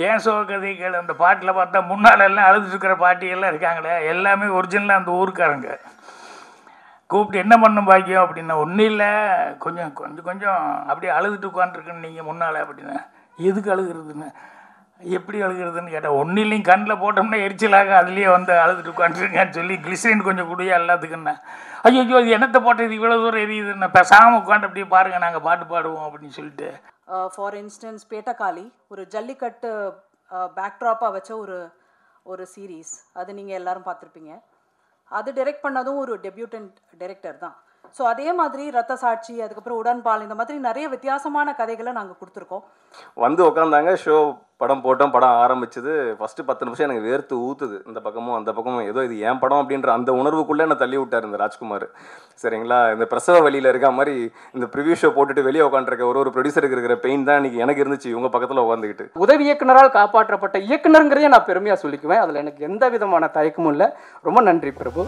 ஏன் சோகதைகள் அந்த பாட்டில் பார்த்தா முன்னால் எல்லாம் அழுதுட்டு இருக்கிற பாட்டியெல்லாம் இருக்காங்களே, எல்லாமே ஒரிஜினலாக அந்த ஊருக்காரங்க. கூப்பிட்டு என்ன பண்ணும் பாக்கியம் அப்படின்னா, ஒன்றும் இல்லை, கொஞ்சம் கொஞ்சம் கொஞ்சம் அப்படியே அழுதுட்டு உட்காந்துருக்குன்னு நீங்கள் முன்னால் அப்படின்னா, எதுக்கு அழுகிறதுன்னு, எப்படி அழுகிறதுன்னு கேட்டால், ஒன்றும் இல்லைங்க, கண்ணில் போட்டோம்னா எரிச்சலாக அதுலேயே வந்து அழுதுட்டு உட்காந்துருங்கன்னு சொல்லி கிளிசரின் கொஞ்சம் குடியா எல்லாத்துக்குன்னா, ஐயோ அது என்னத்தை போட்டது இவ்வளோ தூரம் எரியுதுன்னா, பேசாமல் உட்காந்து அப்படியே பாருங்கள் நாங்கள் பாட்டு பாடுவோம் அப்படின்னு சொல்லிட்டு. ஃபார் இன்ஸ்டன்ஸ் பேட்டக்காளி ஒரு ஜல்லிக்கட்டு பேக்ட்ராப்பாக வச்ச ஒரு சீரீஸ், அது நீங்கள் எல்லாரும் பார்த்துருப்பீங்க. அது டைரக்ட் பண்ணதும் ஒரு டெபியூட்டன்ட் டைரக்டர் தான். ஸோ அதே மாதிரி ரத்த சாட்சி, அதுக்கப்புறம் உடன்பால், இந்த மாதிரி நிறைய வித்தியாசமான கதைகளை நாங்கள் கொடுத்துருக்கோம். வந்து உட்காந்தாங்க, ஷோ படம் போட்டோம், படம் ஆரம்பிச்சது. ஃபஸ்ட்டு 10 நிமிஷம் எனக்கு வேர்த்து ஊற்றுது, இந்த பக்கமும் அந்த பக்கமும். ஏதோ இது ஏன் படம் அப்படின்ற அந்த உணர்வுக்குள்ளே என்னை தள்ளி விட்டார் இந்த ராஜ்குமார். சரிங்களா, இந்த பிரசவ வழியில் இருக்க மாதிரி இந்த ப்ரிவியூ ஷோ போட்டுட்டு வெளியே உட்காந்துருக்க ஒரு ப்ரொடியூசருக்கு இருக்கிற பெயின் தான் இன்னைக்கு எனக்கு இருந்துச்சு இவங்க பக்கத்தில் உட்காந்துக்கிட்டு. உதவி இயக்குனரால் காப்பாற்றப்பட்ட இயக்குனருங்கிறதே நான் பெருமையாக சொல்லிக்குவேன். அதில் எனக்கு எந்த விதமான தயக்கமும் இல்லை. ரொம்ப நன்றி பிரபு.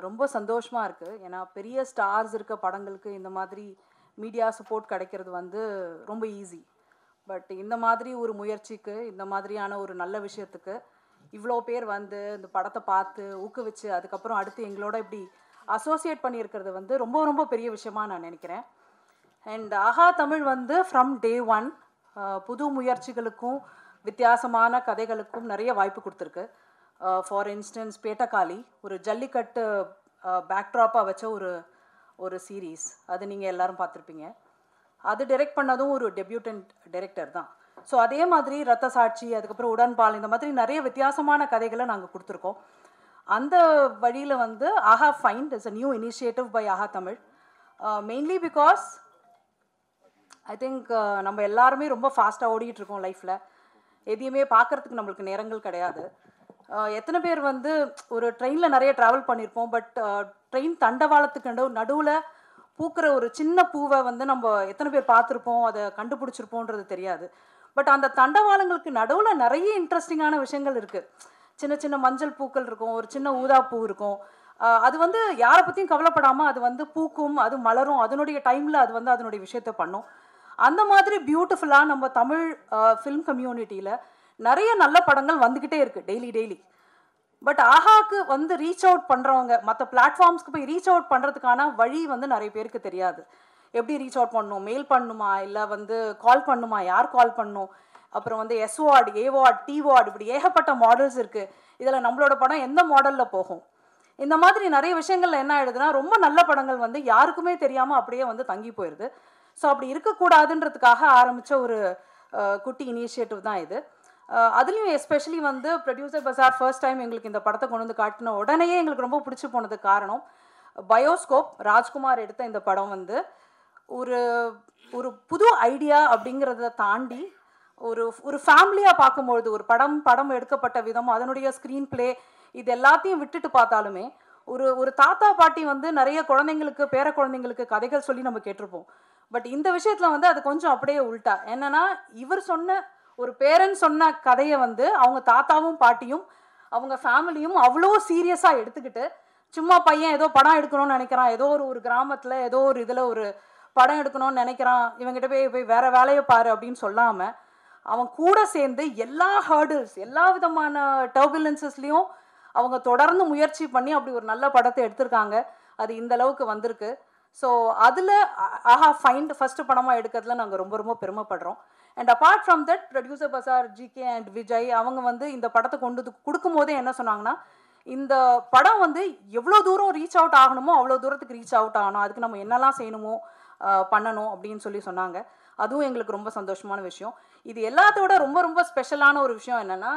ரொம்ப சந்தோஷமாக இருக்குது. ஏன்னா பெரிய ஸ்டார்ஸ் இருக்க படங்களுக்கு இந்த மாதிரி மீடியா சப்போர்ட் கிடைக்கிறது வந்து ரொம்ப ஈஸி. பட் இந்த மாதிரி ஒரு முயற்சிக்கு, இந்த மாதிரியான ஒரு நல்ல விஷயத்துக்கு இவ்வளோ பேர் வந்து இந்த படத்தை பார்த்து ஊக்குவிச்சு அதுக்கப்புறம் அடுத்து எங்களோட இப்படி அசோசியேட் பண்ணியிருக்கிறது வந்து ரொம்ப ரொம்ப பெரிய விஷயமாக நான் நினைக்கிறேன். அண்ட் ஆஹா தமிழ் வந்து ஃப்ரம் டே 1 புது முயற்சிகளுக்கும் வித்தியாசமான கதைகளுக்கும் நிறைய வாய்ப்பு கொடுத்துருக்கு. ஃபார் இன்ஸ்டன்ஸ் பேட்டக்காளி ஒரு ஜல்லிக்கட்டு பேக்ட்ராப்பாக வச்ச ஒரு சீரீஸ், அது நீங்கள் எல்லாரும் பார்த்துருப்பீங்க. அது டைரக்ட் பண்ணதும் ஒரு டெபியூட்டன்ட் டைரக்டர் தான். ஸோ அதே மாதிரி ரத்த சாட்சி, அதுக்கப்புறம் உடன்பால், இந்த மாதிரி நிறைய வித்தியாசமான கதைகளை நாங்கள் கொடுத்துருக்கோம். அந்த வழியில் வந்து Aha find is a new initiative by Aha Tamil. Mainly because I think நம்ம எல்லாருமே ரொம்ப ஃபாஸ்ட்டாக ஓடிக்கிட்டு இருக்கோம் லைஃப்பில். எதையுமே பார்க்குறதுக்கு நம்மளுக்கு நேரங்கள் கிடையாது. எத்தனை பேர் வந்து ஒரு ட்ரெயினில் நிறைய ட்ராவல் பண்ணியிருப்போம், பட் ட்ரெயின் தண்டவாளத்துக்கு நடுவில் பூக்கிற ஒரு சின்ன பூவை வந்து நம்ம எத்தனை பேர் பார்த்துருப்போம், அதை கண்டுபிடிச்சிருப்போன்றது தெரியாது. பட் அந்த தண்டவாளங்களுக்கு நடுவில் நிறைய இன்ட்ரெஸ்டிங்கான விஷயங்கள் இருக்குது. சின்ன சின்ன மஞ்சள் பூக்கள் இருக்கும், ஒரு சின்ன ஊதா பூ இருக்கும். அது வந்து யாரை பற்றியும் கவலைப்படாமல் அது வந்து பூக்கும், அது மலரும், அதனுடைய டைமில் அது வந்து அதனுடைய விஷயத்தை பண்ணும். அந்த மாதிரி பியூட்டிஃபுல்லாக நம்ம தமிழ் ஃபிலிம் கம்யூனிட்டியில் நிறைய நல்ல படங்கள் வந்துக்கிட்டே இருக்குது டெய்லி. பட் ஆஹாக்கு வந்து ரீச் அவுட் பண்ணுறவங்க, மற்ற பிளாட்ஃபார்ம்ஸ்க்கு போய் ரீச் அவுட் பண்ணுறதுக்கான வழி வந்து நிறைய பேருக்கு தெரியாது. எப்படி ரீச் அவுட் பண்ணணும், மெயில் பண்ணணுமா, இல்லை வந்து கால் பண்ணணுமா, யார் கால் பண்ணணும், அப்புறம் வந்து எஸ் வார்டு, ஏ வார்டு, டி வார்டு, இப்படி ஏகப்பட்ட மாடல்ஸ் இருக்குது. இதில் நம்மளோட படம் எந்த மாடலில் போகும், இந்த மாதிரி நிறைய விஷயங்கள்ல என்ன ஆயிடுதுன்னா, ரொம்ப நல்ல படங்கள் வந்து யாருக்குமே தெரியாமல் அப்படியே வந்து தங்கி போயிடுது. ஸோ அப்படி இருக்கக்கூடாதுன்றதுக்காக ஆரம்பித்த ஒரு குட்டி இனிஷியேட்டிவ் தான் இது. அதுலேயும் எஸ்பெஷலி வந்து ப்ரொடியூசர் பசார் ஃபர்ஸ்ட் டைம் எங்களுக்கு இந்த படத்தை கொண்டு வந்து காட்டின உடனேயே எங்களுக்கு ரொம்ப பிடிச்சி போனதுக்கு காரணம், பயோஸ்கோப் ராஜ்குமார் எடுத்த இந்த படம் வந்து ஒரு ஒரு புது ஐடியா அப்படிங்கிறத தாண்டி ஒரு ஃபேமிலியாக பார்க்கும்பொழுது, ஒரு படம் எடுக்கப்பட்ட விதம், அதனுடைய ஸ்க்ரீன் பிளே, இது எல்லாத்தையும் விட்டுட்டு பார்த்தாலுமே ஒரு தாத்தா பாட்டி வந்து நிறைய குழந்தைங்களுக்கு, பேர குழந்தைங்களுக்கு கதைகள் சொல்லி நம்ம கேட்டிருப்போம். பட் இந்த விஷயத்தில் வந்து அது கொஞ்சம் அப்படியே உள்டா. என்னன்னா, இவர் சொன்ன ஒரு பேரண்ட் சொன்ன கதையை வந்து அவங்க தாத்தாவும் பாட்டியும் அவங்க ஃபேமிலியும் அவ்வளோ சீரியஸாக எடுத்துக்கிட்டு, சும்மா பையன் ஏதோ படம் எடுக்கணும்னு நினைக்கிறான், ஏதோ ஒரு கிராமத்தில் ஏதோ ஒரு இதில் ஒரு படம் எடுக்கணும்னு நினைக்கிறான், இவங்ககிட்ட போய் வேற வேலையை பாரு அப்படின்னு சொல்லாமல் அவன் கூட சேர்ந்து எல்லா ஹர்டில்ஸ், எல்லா விதமான டர்புலன்சஸ்லேயும் அவங்க தொடர்ந்து முயற்சி பண்ணி அப்படி ஒரு நல்ல படத்தை எடுத்திருக்காங்க. அது இந்த அளவுக்கு வந்திருக்கு. ஸோ அதில் ஆஹா ஃபைண்ட் ஃபஸ்ட்டு படமாக எடுக்கிறதுல நாங்கள் ரொம்ப ரொம்ப பெருமைப்படுறோம். And apart from that, producer பசார், ஜிகே அண்ட் விஜய் அவங்க வந்து இந்த படத்தை கொடுக்கும் போதே என்ன சொன்னாங்கன்னா, இந்த படம் வந்து எவ்வளோ தூரம் ரீச் அவுட் ஆகணுமோ அவ்வளோ தூரத்துக்கு ரீச் அவுட் ஆகணும், அதுக்கு நம்ம என்னெல்லாம் செய்யணுமோ பண்ணணும் அப்படின்னு சொன்னாங்க. அதுவும் எங்களுக்கு ரொம்ப சந்தோஷமான விஷயம். இது எல்லாத்தோட ரொம்ப ரொம்ப ஸ்பெஷலான ஒரு விஷயம் என்னென்னா,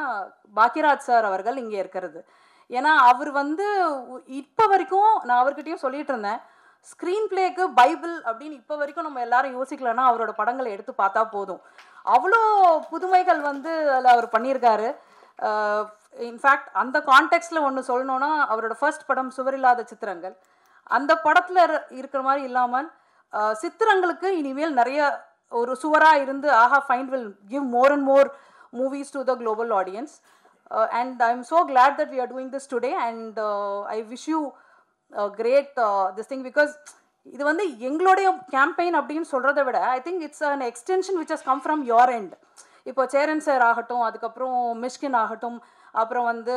பாக்கியராஜ் சார் அவர்கள் இங்கே இருக்கிறது. ஏன்னா அவர் வந்து இப்போ வரைக்கும் நான் அவர்கிட்டயும் சொல்லிட்டு இருந்தேன், ஸ்க்ரீன் பிளேக்கு பைபிள் அப்படின்னு இப்போ வரைக்கும் நம்ம எல்லாரும் யோசிக்கலன்னா அவரோட படங்களை எடுத்து பார்த்தா போதும். அவ்வளோ புதுமைகள் வந்து அதில் அவர் பண்ணியிருக்காரு. இன்ஃபேக்ட் அந்த கான்டெக்ட்ல ஒன்று சொல்லணும்னா, அவரோட ஃபர்ஸ்ட் படம் சுவரில்லாத சித்திரங்கள், அந்த படத்தில் இருக்கிற மாதிரி இல்லாமல் சித்திரங்களுக்கு இனிமேல் நிறைய ஒரு சுவராக இருந்து Aha find will give more and more movies to the global audience. And I am so glad that we are doing this today and I wish you great this thing, because இது வந்து எங்களுடைய கேம்பெயின் அப்படின்னு சொல்கிறத விட I think it's an extension which has come from your end. இப்போ Cheran sir ஆகட்டும், அதுக்கப்புறம் மிஷ்கின் ஆகட்டும், அப்புறம் வந்து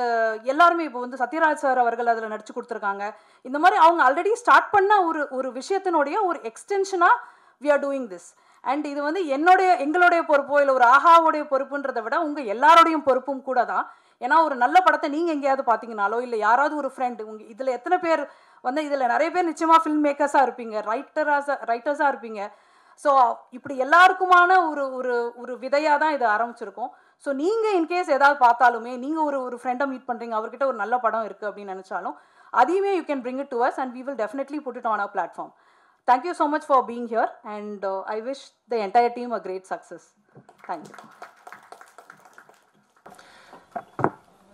எல்லாருமே இப்போ வந்து சத்யராஜ் சார் அவர்கள் அதில் நடிச்சு கொடுத்துருக்காங்க. இந்த மாதிரி அவங்க ஆல்ரெடி ஸ்டார்ட் பண்ண ஒரு விஷயத்தினுடைய ஒரு எக்ஸ்டென்ஷனாக we are doing this. And இது வந்து எங்களுடைய பொறுப்போ இல்லை ஒரு ஆஹாவுடைய பொறுப்புன்றதை விட உங்கள் எல்லாரோடையும் பொறுப்பும் கூட தான். ஏன்னா ஒரு நல்ல படத்தை நீங்கள் எங்கேயாவது பார்த்தீங்கனாலோ இல்லை யாராவது ஒரு ஃப்ரெண்டு இதில் எத்தனை பேர் வந்து இதில் நிறைய பேர் நிச்சயமாக ஃபில்ம் மேக்கர்ஸாக இருப்பீங்க, ரைட்டர்ஸாக இருப்பீங்க. ஸோ இப்படி எல்லாருக்குமான ஒரு விதையாக தான் இது ஆரம்பிச்சிருக்கோம். ஸோ நீங்கள் இன்கேஸ் ஏதாவது பார்த்தாலுமே நீங்கள் ஒரு ஃப்ரெண்டை மீட் பண்ணுறீங்க, அவர்கிட்ட ஒரு நல்ல படம் இருக்குது அப்படின்னு நினச்சாலும் அதையுமே you can bring it to us and we will definitely put it on our platform. Thank you so much for being here and I wish the entire team a great success. Thank you.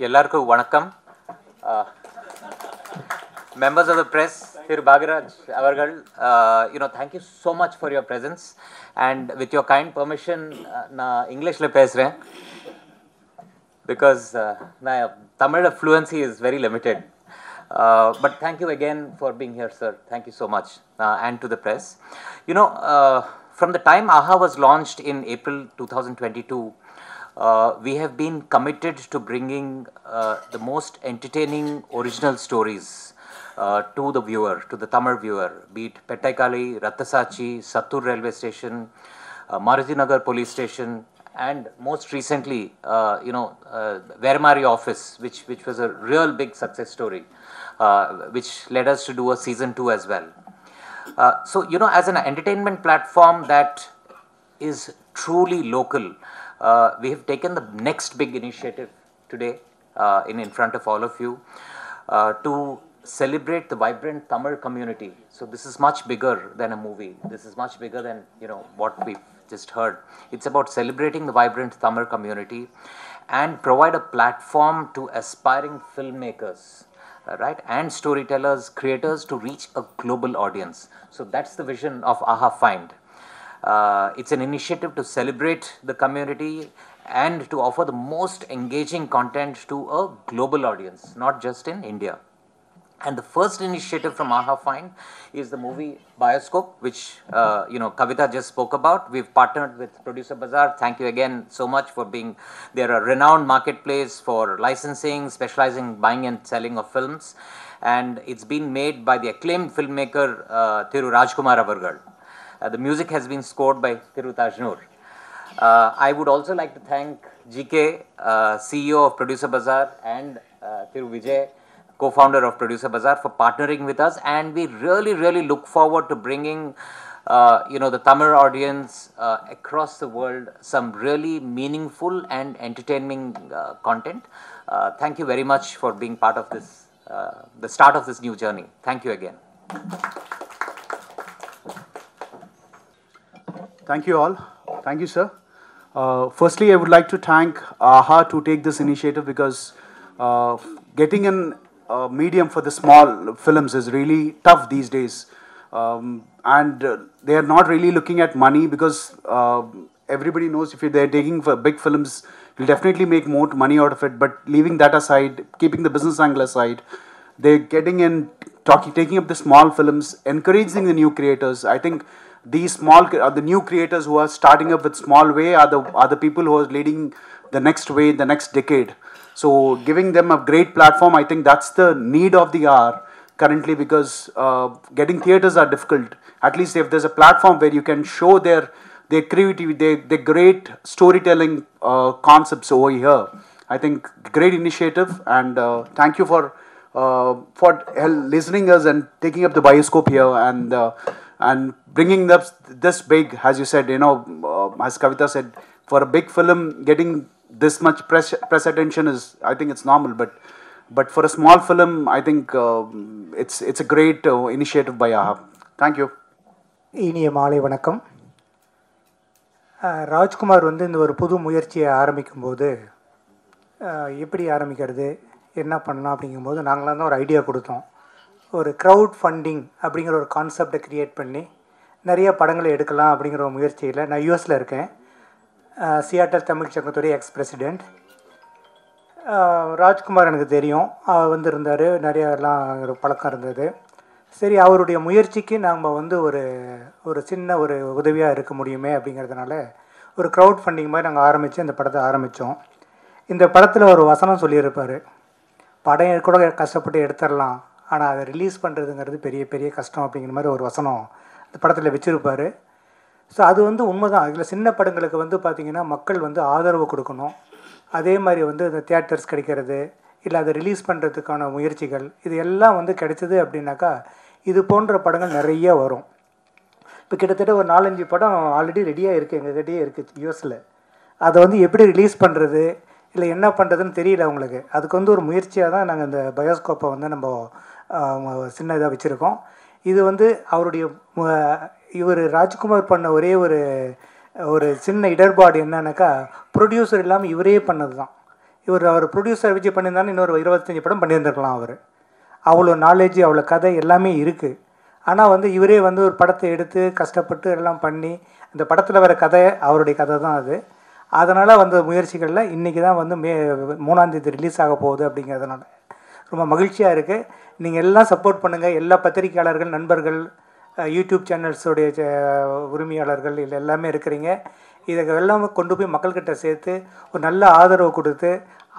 எல்லாருக்கும் வணக்கம். Members of the press, Thiru Bhagaraj avargal, thank you so much for your presence, and with your kind permission na English la pesren because my Tamil fluency is very limited, but thank you again for being here, sir. Thank you so much, and to the press. From the time AHA was launched in April 2022, we have been committed to bringing the most entertaining original stories to the viewer, to the Tamil viewer, be it Pettaikali, Rathasachi, Sattur railway station, Maruti Nagar police station, and most recently, Vermari office, which was a real big success story, which led us to do a season 2 as well. So, as an entertainment platform that is truly local, we have taken the next big initiative today in front of all of you to celebrate the vibrant Tamil community. So this is much bigger than a movie. This is much bigger than what we've just heard. It's about celebrating the vibrant Tamil community and provide a platform to aspiring filmmakers, right, and storytellers, creators to reach a global audience. So that's the vision of AHA Find. It's an initiative to celebrate the community and to offer the most engaging content to a global audience, not just in India. And the first initiative from AHA Find is the movie Bioscope, which Kavita just spoke about. We've partnered with Producer Bazaar. Thank you again so much for being. They're a renowned marketplace for licensing, specializing in buying and selling of films, and it's been made by the acclaimed filmmaker Thiru Rajkumar avargal. The music has been scored by Thiru Tajnoor. I would also like to thank GK, CEO of Producer Bazaar, and Thiru Vijay, co-founder of Producer Bazaar, for partnering with us, and we really look forward to bringing the Tamil audience across the world some really meaningful and entertaining content. Thank you very much for being part of this, the start of this new journey. Thank you again. Thank you all. Thank you, sir. Firstly, I would like to thank AHA to take this initiative, because getting in medium for the small films is really tough these days, and they are not really looking at money, because everybody knows if they're taking for big films, you'll definitely make more money out of it. But leaving that aside, keeping the business angle aside, they're getting in, taking up the small films, encouraging the new creators. I think these the new creators who are starting up with small way are the people who are leading the next way, the next decade. So giving them a great platform, I think that's the need of the hour currently, because getting theaters are difficult. At least if there's a platform where you can show their creativity, their great storytelling concepts over here, I think great initiative, and thank you for listening us and taking up the Bioscope here, and bringing this big, as you said, as Kavita said, for a big film, getting this much press attention is, I think it's normal, but But for a small film, I think it's a great initiative by AHA. Thank you. இனிய மாலை வணக்கம். ராஜ்குமார் வந்து இந்த ஒரு புது முயற்சியை ஆரம்பிக்கும்போது எப்படி ஆரம்பிக்கிறது, என்ன பண்ணலாம் அப்படிங்கும்போது நாங்களாம் தான் ஒரு ஐடியா கொடுத்தோம். ஒரு க்ரௌட் ஃபண்டிங் அப்படிங்கிற ஒரு கான்செப்டை க்ரியேட் பண்ணி நிறைய படங்களை எடுக்கலாம் அப்படிங்கிற ஒரு முயற்சியில் நான் யூஎஸில் இருக்கேன். சியாட்டல் தமிழ் சங்கத்துடைய எக்ஸ் பிரசிடெண்ட் ராஜ்குமார் எனக்கு தெரியும். அவர் வந்து இருந்தார், நிறைய எல்லாம் ஒரு பழக்கம் இருந்தது. சரி, அவருடைய முயற்சிக்கு நாம் வந்து ஒரு சின்ன ஒரு உதவியாக இருக்க முடியுமே அப்படிங்கிறதுனால ஒரு க்ரௌட் ஃபண்டிங் மாதிரி நாங்கள் ஆரம்பித்து இந்த படத்தை ஆரம்பித்தோம். இந்த படத்தில் ஒரு வசனம் சொல்லியிருப்பார், படம் கூட கஷ்டப்பட்டு எடுத்துடலாம், ஆனால் அதை ரிலீஸ் பண்ணுறதுங்கிறது பெரிய பெரிய கஷ்டம் அப்படிங்கிற மாதிரி ஒரு வசனம் இந்த படத்தில் வச்சுருப்பார். ஸோ அது வந்து உண்மைதான். இதில் சின்ன படங்களுக்கு வந்து பார்த்திங்கன்னா மக்கள் வந்து ஆதரவு கொடுக்கணும். அதே மாதிரி வந்து இந்த தியேட்டர்ஸ் கிடைக்கிறது, இல்லை அதை ரிலீஸ் பண்ணுறதுக்கான முயற்சிகள், இது எல்லாம் வந்து கிடைச்சது அப்படின்னாக்கா இது போன்ற படங்கள் நிறைய வரும். இப்போ கிட்டத்தட்ட ஒரு 4-5 படம் ஆல்ரெடி ரெடியாக இருக்குது, எங்ககிட்டயே இருக்குது யூஎஸில். அதை வந்து எப்படி ரிலீஸ் பண்ணுறது, இல்லை என்ன பண்ணுறதுன்னு தெரியல அவங்களுக்கு. அதுக்கு வந்து ஒரு முயற்சியாக தான் நாங்கள் இந்த பயோஸ்கோப்பை வந்து நம்ம சின்ன இதாக வச்சுருக்கோம். இது வந்து அவருடைய இவர் ராஜ்குமார் பண்ண ஒரே ஒரு சின்ன இடர்பாடு என்னன்னாக்கா, ப்ரொடியூசர் இல்லாமல் இவரே பண்ணது தான். அவர் ப்ரொடியூசர் வச்சு பண்ணியிருந்தாலும் இன்னொரு 25 படம் பண்ணியிருந்துருக்கலாம். அவர் அவ்வளோ நாலேஜ், அவ்வளோ கதை எல்லாமே இருக்குது. ஆனால் வந்து இவரே வந்து ஒரு படத்தை எடுத்து கஷ்டப்பட்டு எல்லாம் பண்ணி அந்த படத்தில் வர கதை அவருடைய கதை தான் அது. அதனால் வந்த முயற்சிகளில் இன்றைக்கி தான் வந்து 3ஆம் தேதி ரிலீஸ் ஆக போகுது. அப்படிங்கிறதுனால ரொம்ப மகிழ்ச்சியாக இருக்குது. நீங்கள் எல்லாம் சப்போர்ட் பண்ணுங்கள். எல்லா பத்திரிகையாளர்கள், நண்பர்கள், யூடியூப் சேனல்ஸோடைய உரிமையாளர்கள் இல்லை எல்லாமே இருக்கிறீங்க. இதை எல்லாமே கொண்டு போய் மக்கள்கிட்ட சேர்த்து ஒரு நல்ல ஆதரவு கொடுத்து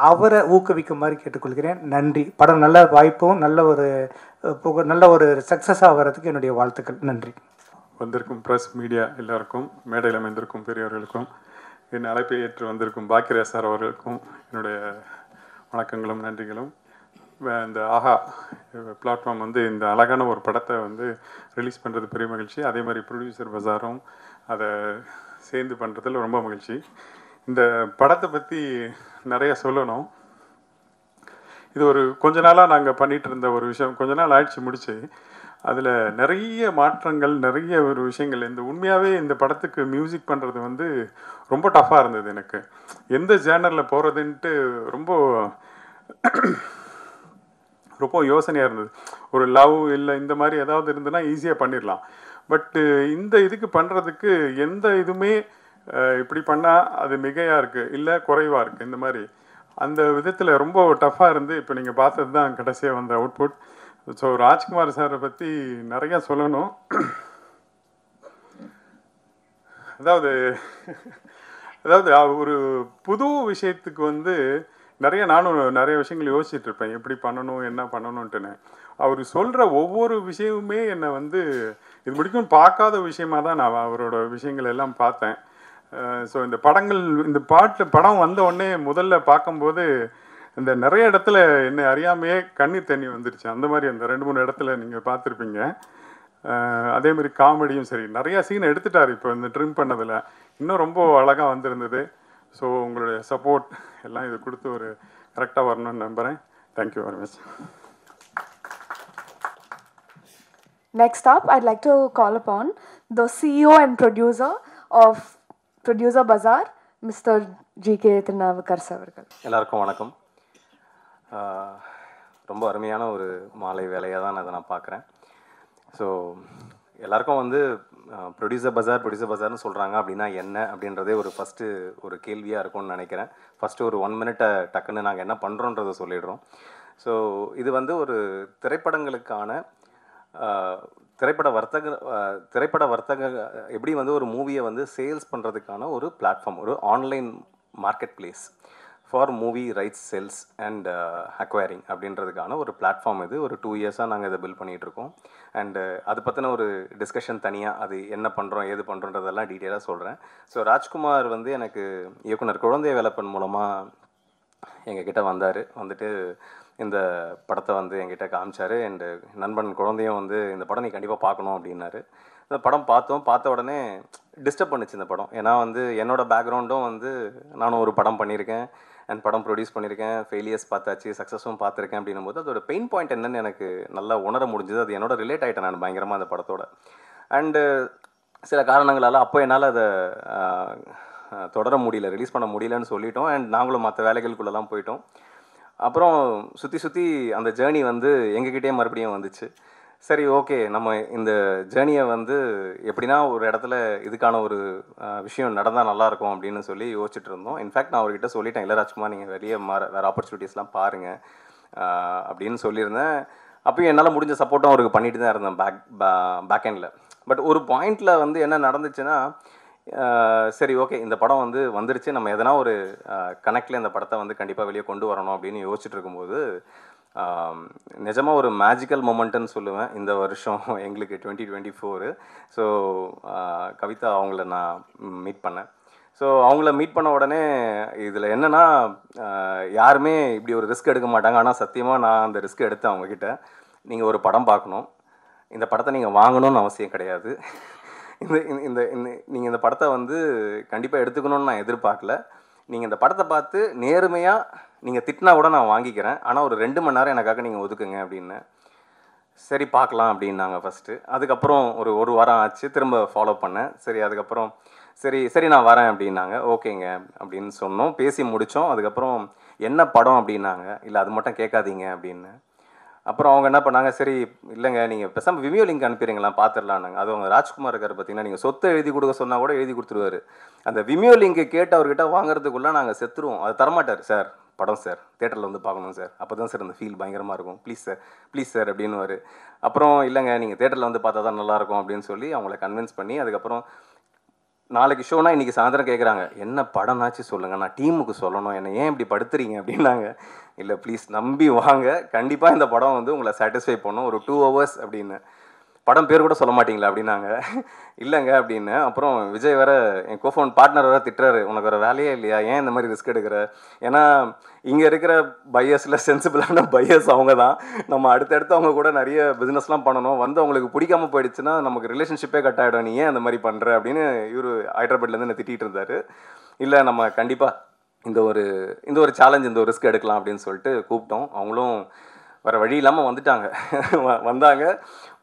அவரை ஊக்குவிக்குமாறு கேட்டுக்கொள்கிறேன். நன்றி. படம் நல்ல வாய்ப்பும் நல்ல ஒரு சக்ஸஸாக வர்றதுக்கு என்னுடைய வாழ்த்துக்கள். நன்றி. வந்திருக்கும் ப்ரெஸ் மீடியா எல்லாருக்கும், மேடையில் அமைந்திருக்கும் பெரியவர்களுக்கும், என் அழைப்பை ஏற்று வந்திருக்கும் பாக்கியராஜ் சார் அவர்களுக்கும் என்னுடைய வணக்கங்களும் நன்றிகளும். இந்த ஆஹா பிளாட்ஃபார்ம் வந்து இந்த அழகான ஒரு படத்தை வந்து ரிலீஸ் பண்ணுறது பெரிய மகிழ்ச்சி. அதே மாதிரி ப்ரொடியூசர் பஜாரும் அதை சேர்ந்து பண்ணுறதுல ரொம்ப மகிழ்ச்சி. இந்த படத்தை பற்றி நிறைய சொல்லணும். இது ஒரு கொஞ்ச நாளாக நாங்கள் பண்ணிகிட்டு இருந்த ஒரு விஷயம். கொஞ்ச நாள் ஆயிடுச்சு முடிச்சு. அதில் நிறைய மாற்றங்கள், நிறைய ஒரு விஷயங்கள். இந்த உண்மையாகவே இந்த படத்துக்கு மியூசிக் பண்ணுறது வந்து ரொம்ப டஃப்பாக இருந்தது எனக்கு. எந்த ஜேனரில் போகிறதுன்ட்டு ரொம்ப யோசனையாக இருந்தது. ஒரு லவ் இல்லை இந்த மாதிரி ஏதாவது இருந்ததுன்னா ஈஸியாக பண்ணிடலாம். பட்டு இந்த இதுக்கு பண்ணுறதுக்கு எந்த இதுவுமே இப்படி பண்ணால் அது மிகையாக இருக்குது இல்லை குறைவாக இருக்குது, இந்த மாதிரி அந்த விதத்தில் ரொம்ப டஃப்பாக இருந்து இப்போ நீங்கள் பார்த்தது தான் கடைசியாக வந்த அவுட்புட். ஸோ ராஜ்குமார் சாரை பற்றி நிறையா சொல்லணும். அதாவது ஒரு புது விஷயத்துக்கு வந்து நானும் நிறைய விஷயங்கள் யோசிச்சுட்டு இருப்பேன், எப்படி பண்ணணும் என்ன பண்ணணுன்ட்டுன்னு. அவர் சொல்கிற ஒவ்வொரு விஷயமுமே என்னை வந்து இது முடிக்கும் பார்க்காத விஷயமாக தான் நான் அவரோட விஷயங்கள் எல்லாம் பார்த்தேன். ஸோ இந்த படம் வந்த உடனே முதல்ல பார்க்கும்போது இந்த நிறைய இடத்துல என்னை அறியாமையே கண்ணீர் தண்ணி வந்துருச்சு. அந்த மாதிரி அந்த 2-3 இடத்துல நீங்கள் பார்த்துருப்பீங்க. அதேமாதிரி காமெடியும் சரி, நிறையா சீன் எடுத்துட்டார் இப்போ இந்த ட்ரிம் பண்ணதில். இன்னும் ரொம்ப அழகாக வந்திருந்தது. ஸோ உங்களுடைய சப்போர்ட் எல்லாம் இது கொடுத்து ஒரு கரெக்டாக வரணும்னு நம்புகிறேன். Thank you very much. Next up, I'd like to call upon the CEO and producer of Producer Bazaar, Mr. G.K. Tirunavukar அவர்கள். எல்லாருக்கும் வணக்கம். ரொம்ப அருமையான ஒரு மாலை வேலையாக தான் அதை நான் பார்க்குறேன். ஸோ எல்லாருக்கும் வந்து ப்ரொடியூசர் பஜார்னு சொல்கிறாங்க அப்படின்னா என்ன அப்படின்றதே ஃபஸ்ட்டு ஒரு கேள்வியாக இருக்கும்னு நினைக்கிறேன். ஃபஸ்ட்டு ஒரு 1 மினிட்டை டக்குன்னு நாங்கள் என்ன பண்ணுறோன்றதை சொல்லிடுறோம். ஸோ இது வந்து ஒரு திரைப்படங்களுக்கான திரைப்பட வர்த்தக எப்படி வந்து ஒரு மூவியை வந்து சேல்ஸ் பண்ணுறதுக்கான ஒரு பிளாட்ஃபார்ம், ஒரு online market place for movie rights sales and acquiring அப்படின்றதுக்கான ஒரு பிளாட்ஃபார்ம். இது ஒரு 2 இயர்ஸாக நாங்கள் இதை பில்ட் பண்ணிகிட்ருக்கோம். அண்டு அது பற்றின ஒரு டிஸ்கஷன் தனியாக, அது என்ன பண்ணுறோம் ஏது பண்ணுறோன்றதெல்லாம் டீட்டெயிலாக சொல்கிறேன். ஸோ ராஜ்குமார் வந்து எனக்கு இயக்குனர் குழந்தை வேலப்பன் மூலமாக எங்ககிட்ட வந்துட்டு இந்த படத்தை வந்து என்கிட்ட காமிச்சார். அண்டு நண்பன் குழந்தையும் வந்து இந்த படம் நீ கண்டிப்பாக பார்க்கணும் அப்படின்னாரு. இந்த படம் பார்த்த உடனே டிஸ்டர்ப் பண்ணிச்சு இந்த படம். ஏன்னா வந்து என்னோடய பேக்ரவுண்டும் வந்து நானும் ஒரு படம் பண்ணியிருக்கேன். அண்ட் படம் ப்ரொடியூஸ் பண்ணியிருக்கேன், ஃபெயிலியர்ஸ் பார்த்தாச்சு, சக்ஸஸும் பார்த்துருக்கேன் அப்படின்னும் போது அதோட பெயின் பாயிண்ட் என்னன்னு எனக்கு நல்லா உணர முடிஞ்சது. அது என்னோட ரிலேட் ஆகிட்டேன் நான் பயங்கரமாக அந்த படத்தோட. அண்டு சில காரணங்களால் அப்போ என்னால் அதை தொடர முடியல, ரிலீஸ் பண்ண முடியலன்னு சொல்லிட்டோம். அண்ட் நாங்களும் மற்ற வேலைகளுக்குள்ளெல்லாம் போயிட்டோம். அப்புறம் சுற்றி அந்த ஜேர்னி வந்து எங்ககிட்டே மறுபடியும் வந்துச்சு. சரி, ஓகே, நம்ம இந்த ஜேர்னியை வந்து எப்படின்னா ஒரு இடத்துல இதுக்கான ஒரு விஷயம் நடந்தால் நல்லாயிருக்கும் அப்படின்னு சொல்லி யோசிச்சுட்டு இருந்தோம். இன்ஃபேக்ட் நான் அவர்கிட்ட சொல்லிட்டேன், இல்லை ராஜ்குமார் நீங்கள் வெளியே வேறு ஆப்பர்ச்சுனிட்டிஸ்லாம் பாருங்கள் அப்படின்னு சொல்லியிருந்தேன். அப்பயும் என்னால் முடிஞ்ச சப்போர்ட்டும் அவருக்கு பண்ணிட்டு தான் இருந்தேன் பேக் எண்டில். பட் ஒரு பாயிண்டில் வந்து என்ன நடந்துச்சுன்னா, சரி ஓகே இந்த படம் வந்து வந்துருச்சு, நம்ம எதனா ஒரு கனெக்டில் இந்த படத்தை வந்து கண்டிப்பாக வெளியே கொண்டு வரணும் அப்படின்னு யோசிச்சுட்டு இருக்கும்போது நிஜமாக ஒரு மேஜிக்கல் மொமெண்ட்டுன்னு சொல்லுவேன் இந்த வருஷம் எங்களுக்கு 2024. ஸோ கவிதா அவங்கள நான் மீட் பண்ணேன். ஸோ அவங்கள மீட் பண்ண உடனே இதில் என்னென்னா, யாருமே இப்படி ஒரு ரிஸ்க் எடுக்க மாட்டாங்க. ஆனால் சத்தியமாக நான் அந்த ரிஸ்க் எடுத்தேன் அவங்கக்கிட்ட. நீங்கள் ஒரு படம் பார்க்கணும், இந்த படத்தை நீங்கள் வாங்கணும்னு அவசியம் கிடையாது, இந்த நீங்கள் இந்த படத்தை வந்து கண்டிப்பாக எடுத்துக்கணும்னு நான் எதிர்பார்க்கல. நீங்கள் இந்த படத்தை பார்த்து நேர்மையாக நீங்கள் திட்டினா கூட நான் வாங்கிக்கிறேன், ஆனால் ஒரு 2 மணி நேரம் எனக்காக நீங்கள் ஒதுக்குங்க அப்படின்னு. சரி பார்க்கலாம் அப்படின்னாங்க ஃபஸ்ட்டு. அதுக்கப்புறம் ஒரு வாரம் ஆச்சு, திரும்ப ஃபாலோ பண்ணேன். சரி அதுக்கப்புறம் சரி நான் வரேன் அப்படின்னாங்க. ஓகேங்க அப்படின்னு சொன்னோம், பேசி முடித்தோம். அதுக்கப்புறம் என்ன படம் அப்படின்னாங்க. இல்லை அது மட்டும் கேட்காதீங்க அப்படின்னு. அப்புறம் அவங்க என்ன பண்ணாங்க, சரி இல்லைங்க நீங்கள் பேசாமல் விமியோ லிங்க் அனுப்பிடுங்களா பார்த்துடலான்னாங்க. அது அவங்க ராஜ்குமார் இருக்கார் பார்த்தீங்கன்னா, நீங்கள் சொத்தை எழுதி கொடுக்க சொன்னால் கூட எழுதி கொடுத்துருவாரு. அந்த விமியோ லிங்க்கு கேட்டு அவர்கிட்ட வாங்குறதுக்குள்ளே நாங்கள் செத்துருவோம். அது தரமாட்டார். சார் படம் சார் தேட்டரில் வந்து பார்க்கணும் சார், அப்போ தான் சார் அந்த ஃபீல் பயங்கரமாக இருக்கும், ப்ளீஸ் சார் அப்படின்னுவார். அப்புறம் இல்லைங்க நீங்கள் தேட்டரில் வந்து பார்த்தா தான் நல்லாயிருக்கும் அப்படின்னு சொல்லி அவங்கள கன்வின்ஸ் பண்ணி, அதுக்கப்புறம் நாளைக்கு ஷோனா இன்றைக்கி சாயந்தரம் கேட்குறாங்க, என்ன படம்னாச்சு சொல்லுங்கள், நான் டீமுக்கு சொல்லணும், என்னை ஏன் இப்படி படுத்துறீங்க அப்படின்னாங்க. இல்லை ப்ளீஸ் நம்பி வாங்க, கண்டிப்பாக இந்த படம் வந்து உங்களை சாட்டிஸ்ஃபை பண்ணும், ஒரு 2 hours அப்படின்னு. படம் பேர் கூட சொல்ல மாட்டிங்களா அப்படின்னாங்க. இல்லைங்க அப்படின்னு. அப்புறம் விஜய் வேறு என் கோஃபவுண்ட் பார்ட்னர் வேறு திட்டுறாரு, உனக்கு வேறு வேலையே இல்லையா, ஏன் இந்த மாதிரி ரிஸ்க் எடுக்கிற? ஏன்னா இங்கே இருக்கிற பையர்ஸில் சென்சிபிளான பையர்ஸ் அவங்க தான். நம்ம அடுத்தடுத்து அவங்க கூட நிறைய பிஸ்னஸ்லாம் பண்ணணும், வந்து அவங்களுக்கு பிடிக்காமல் போயிடுச்சுன்னா நமக்கு ரிலேஷன்ஷிப்பே கட் ஆகிடும், நீ ஏன் அந்த மாதிரி பண்ணுற அப்படின்னு இவர் ஹைதராபாத்லேருந்து என்ன திட்டிகிட்டு இருந்தார். இல்லை நம்ம கண்டிப்பாக இந்த ஒரு சேலஞ்ச், இந்த ஒரு ரிஸ்க் எடுக்கலாம் அப்படின்னு சொல்லிட்டு கூப்பிட்டோம். அவங்களும் வேறு வழி இல்லாமல் வந்துட்டாங்க.